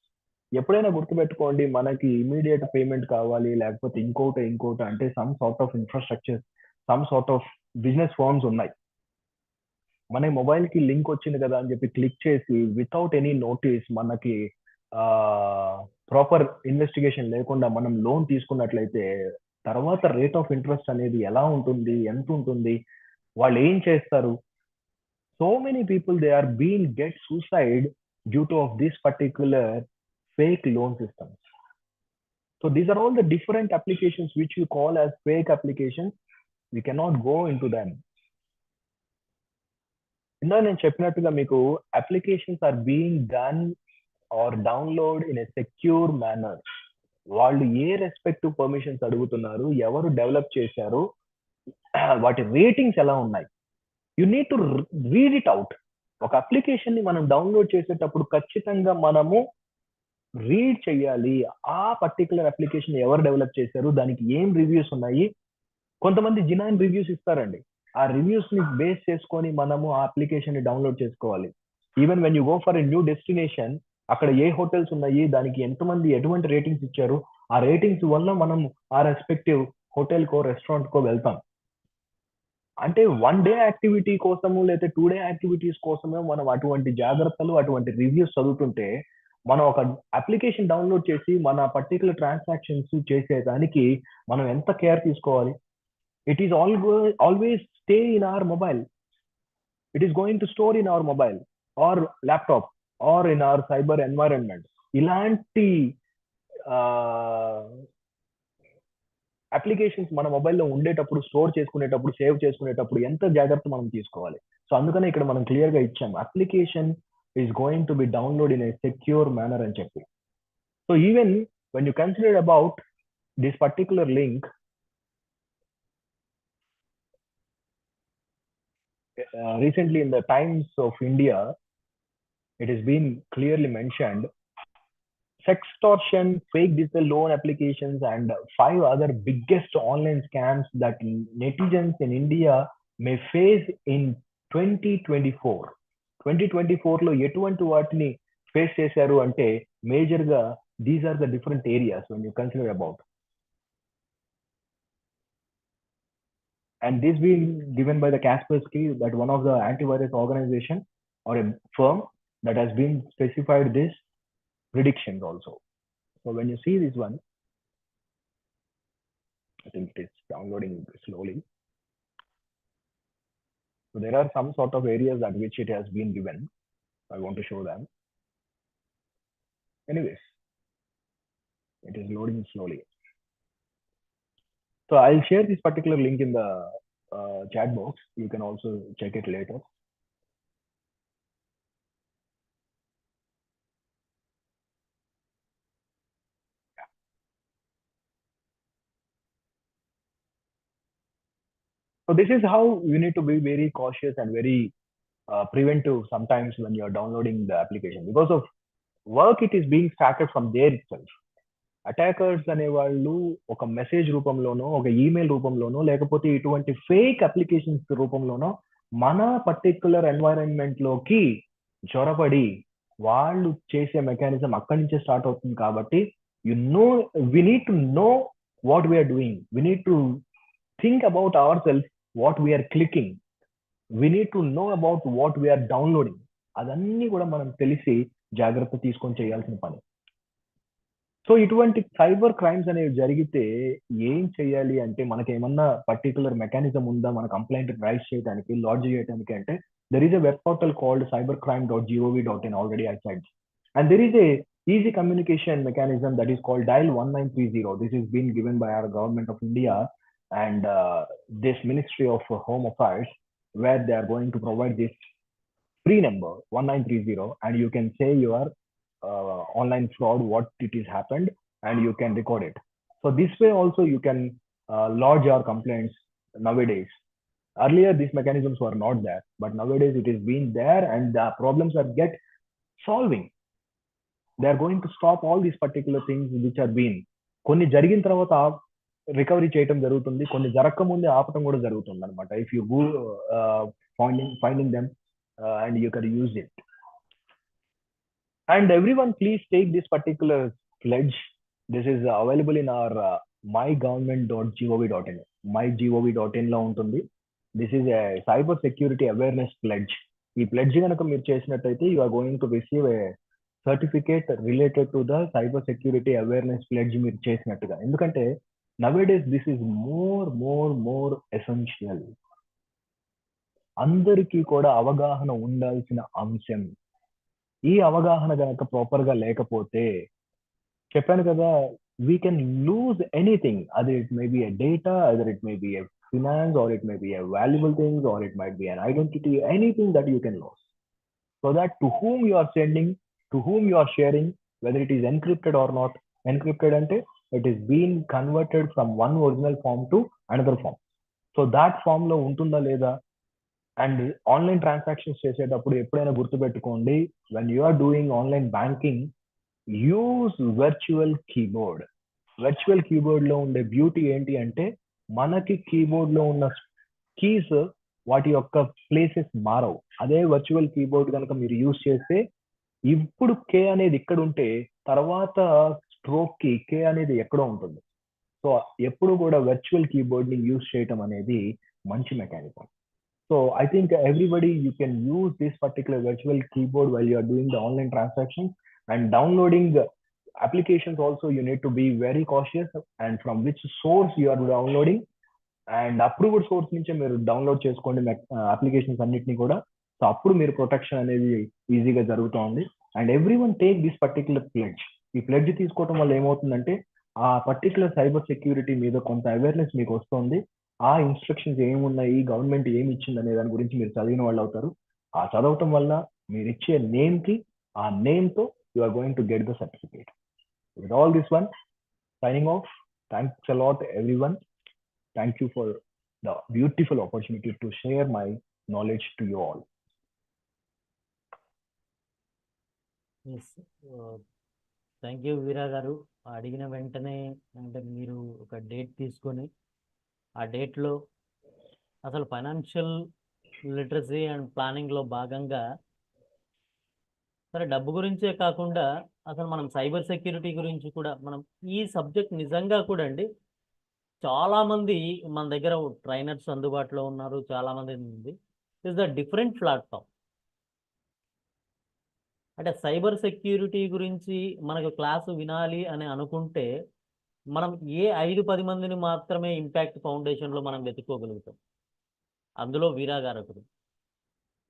Speaker 3: ఎప్పుడైనా గుర్తుపెట్టుకోండి, మనకి ఇమీడియట్ పేమెంట్ కావాలి లేకపోతే ఇంకోటి అంటే some sort of infrastructure, some sort of business firms ఉన్నాయి. మన మొబైల్ కి లింక్ వచ్చింది కదా అని చెప్పి క్లిక్ చేసి వితౌట్ ఎనీ నోటీస్ మనకి ప్రాపర్ ఇన్వెస్టిగేషన్ లేకుండా మనం లోన్ తీసుకున్నట్లయితే తర్వాత రేట్ ఆఫ్ ఇంట్రెస్ట్ అనేది ఎలా ఉంటుంది, ఎంత ఉంటుంది, వాళ్ళు ఏం చేస్తారు. So many people they are being get suicide due to of this particular fake loan systems. So these are all the different applications which you call as fake applications. We cannot go into them. ఇందా నేను చెప్పినట్టుగా మీకు applications are being done or download in a secure manner. వాళ్ళు ఏ respective permissions అడుగుతున్నారు, ఎవరు develop చేశారు, వాటి రేటింగ్స్ ఎలా ఉన్నాయి, you need to read it out. ఒక అప్లికేషన్ ని మనం డౌన్లోడ్ చేసేటప్పుడు ఖచ్చితంగా మనము రీడ్ చేయాలి. ఆ పర్టికులర్ అప్లికేషన్ ఎవరు డెవలప్ చేశారు, దానికి ఏం రివ్యూస్ ఉన్నాయి. కొంతమంది జినాయిన్ రివ్యూస్ ఇస్తారండి. ఆ రివ్యూస్ ని బేస్ చేసుకొని మనము ఆ అప్లికేషన్ ని డౌన్లోడ్ చేసుకోవాలి. Even when you go for a new destination, అక్కడ ఏ హోటల్స్ ఉన్నాయి, దానికి ఎంతమంది ఎటువంటి రేటింగ్స్ ఇచ్చారు, ఆ రేటింగ్స్ వల్ల మనం ఆ రెస్పెక్టివ్ హోటల్ కో రెస్టారెంట్ కో వెళ్తాం. అంటే 1 డే యాక్టివిటీ కోసము లేదా 2 డే యాక్టివిటీస్ కోసమే మనం అటువంటి జాగ్రత్తలు, అటువంటి రివ్యూస్ చదువుతుంటే, మనం ఒక అప్లికేషన్ డౌన్లోడ్ చేసి మన పర్టికులర్ ట్రాన్సాక్షన్స్ చేసేదానికి మనం ఎంత కేర్ తీసుకోవాలి. It is always stay in our mobile. It is going to store in our mobile or laptop or in our cyber environment. ఇలాంటి అప్లికేషన్స్ మన మొబైల్లో ఉండేటప్పుడు, స్టోర్ చేసుకునేటప్పుడు, సేవ్ చేసుకునేటప్పుడు ఎంత జాగ్రత్త మనం తీసుకోవాలి. సో అందుకనే ఇక్కడ మనం క్లియర్ గా ఇచ్చాం, application is going to be download in a secure manner అని చెప్పి. So even when you consider about this particular link, recently in the Times of India, it has been clearly mentioned, sextortion, fake digital loan applications, and 5 other biggest online scams that netizens in India may face in 2024. 2024 లో ఎటువంటి వాటిని face చేశారు అంటే, major గా these are the different areas when you consider about. And this being given by the Kaspersky, that one of the antivirus organization or a firm that has been specified this predictions also. So when you see this one, I think it is downloading slowly. So there are some sort of areas at which it has been given. I want to show them. Anyways, it is loading slowly. So I'll share this particular link in the chat box. You can also check it later. So this is how you need to be very cautious and very preventive sometimes when you are downloading the application. Because of work, it is being started from there itself. Attackers అనేవాళ్ళు ఒక message రూపంలోనో, ఒక email రూపంలోనో, లేకపోతే ఇటువంటి fake applications రూపంలోనో మన particular environment లోకి చొరబడి వాళ్ళు చేసే మెకానిజం అక్కడి నుంచే స్టార్ట్ అవుతుంది. కాబట్టి we need to know what we are doing, we need to think about our self, what we're clicking, we need to know about what we're downloading. అదన్నీ కూడా మనం తెలిసి జాగ్రత్త తీసుకొని చేయాల్సిన పని. సో ఇటువంటి సైబర్ క్రైమ్స్ అనేవి జరిగితే ఏం చేయాలి అంటే, మనకి ఏమన్నా పర్టికులర్ మెకానిజం ఉందా మన కంప్లైంట్ రైజ్ చేయడానికి, లాడ్జ్ చేయడానికి అంటే, there is a web portal called cybercrime.gov.in already I said, and there is a easy communication mechanism that is called dial 1930. This is being given by our government of India and this Ministry of Home Affairs, where they are going to provide this free number 1930, and you can say your online fraud, what it is happened, and you can record it. So this way also you can lodge your complaints nowadays. Earlier these mechanisms were not there, but nowadays it is being there, and the problems are get solving. They are going to stop all these particular things which are been కొన్ని జరిగిన తర్వాత recovery చేయటం జరుగుతుంది, కొన్ని జరగక ముందే ఆపటం కూడా జరుగుతుంది అనమాట. If you go finding them and you can use it. And everyone, please take this particular pledge. This is available in our mygovernment.gov.in. mygov.in లో ఉంటుంది. This is a cyber security awareness pledge. ఈ pledge కనుక మీరు చేసినట్టయితే you are going to receive a certificate related to the cyber security awareness pledge మీరు చేసినట్టుగా. ఎందుకంటే nowadays this is more essential. అందరికీ కూడా అవగాహన ఉండాల్సిన అంశం. ఈ అవగాహన కనుక ప్రాపర్ గా లేకపోతే, చెప్పాను కదా, వీ కెన్ లూజ్ ఎనీథింగ్. అది it may be a data, other it may be a finance, or it may be a valuable things, or it might be an identity, anything that you can loss. So that to whom you are sending, to whom you are sharing, whether it is encrypted or not. Encrypted అంటే it is been converted from one original form to another form. So that form లో ఉంటుందా లేదా, and online transactions చేసేటప్పుడు ఎప్పుడైనా గుర్తుపెట్టుకోండి, when you are doing online banking, use virtual keyboard. Virtual keyboard లో ఉండే beauty ఏంటి అంటే, మనకి కీబోర్డ్ లో ఉన్న కీస్ వాటి యొక్క ప్లేసెస్ మారవు. అదే వర్చువల్ కీబోర్డ్ కనుక మీరు యూజ్ చేస్తే, ఇప్పుడు కే అనేది ఇక్కడ ఉంటే తర్వాత స్ట్రోక్ కి కే అనేది ఎక్కడో ఉంటుంది. సో ఎప్పుడు కూడా వర్చువల్ కీబోర్డ్ ని యూజ్ చేయటం అనేది మంచి mechanism. So I think everybody, you can use this particular virtual keyboard while you are doing the online transactions, and downloading the applications also you need to be very cautious, and from which source you are downloading, and approved source నుంచే మీరు download చేసుకోండి applications అన్నిటిని కూడా. So అప్పుడు మీరు protection అనేది ఈజీగా జరుగుతుంది. And every one take this particular pledge. ఈ ప్లెడ్జ్ తీసుకోవడం వల్ల ఏమవుతుందంటే, ఆ పర్టికులర్ సైబర్ సెక్యూరిటీ మీద కొంత అవేర్నెస్ మీకు వస్తుంది. ఆ ఇన్స్ట్రక్షన్స్ ఏమున్నాయి, గవర్నమెంట్ ఏమి ఇచ్చింది అనే దాని గురించి మీరు చదివిన వాళ్ళు అవుతారు. ఆ చదవటం వల్ల మీరు ఇచ్చే నేమ్ కి, ఆ నేమ్ తో you are going to get the certificate. With all this one, signing off. Thanks a lot, everyone. Thank you for the beautiful opportunity to share my knowledge to you all.
Speaker 4: Yes. Thank you Veera garu. అడిగిన వెంటనే అంటే మీరు ఒక date తీసుకొని ఆ డేట్లో అసలు financial literacy and ప్లానింగ్లో భాగంగా సరే డబ్బు గురించే కాకుండా అసలు మనం సైబర్ సెక్యూరిటీ గురించి కూడా మనం ఈ సబ్జెక్ట్ నిజంగా కూడా అండి చాలామంది మన దగ్గర ట్రైనర్స్ అందుబాటులో ఉన్నారు, చాలామంది ఉంది. Is the different platform. అంటే సైబర్ సెక్యూరిటీ గురించి మనకు క్లాసు వినాలి అని అనుకుంటే మనం ఏ 5-10 మందిని మాత్రమే ఇంపాక్ట్ ఫౌండేషన్లో మనం వెతుక్కోగలుగుతాం. అందులో వీరా గారు ఒకరు.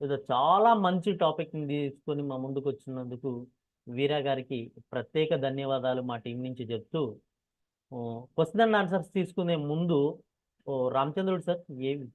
Speaker 4: ఇది చాలా మంచి టాపిక్ని తీసుకొని మా ముందుకు వచ్చినందుకు వీరా గారికి ప్రత్యేక ధన్యవాదాలు మా టీం నుంచి చెప్తూ, క్వశ్చన్ అండ్ ఆన్సర్స్ తీసుకునే ముందు రామచంద్రుడు సార్ ఏవి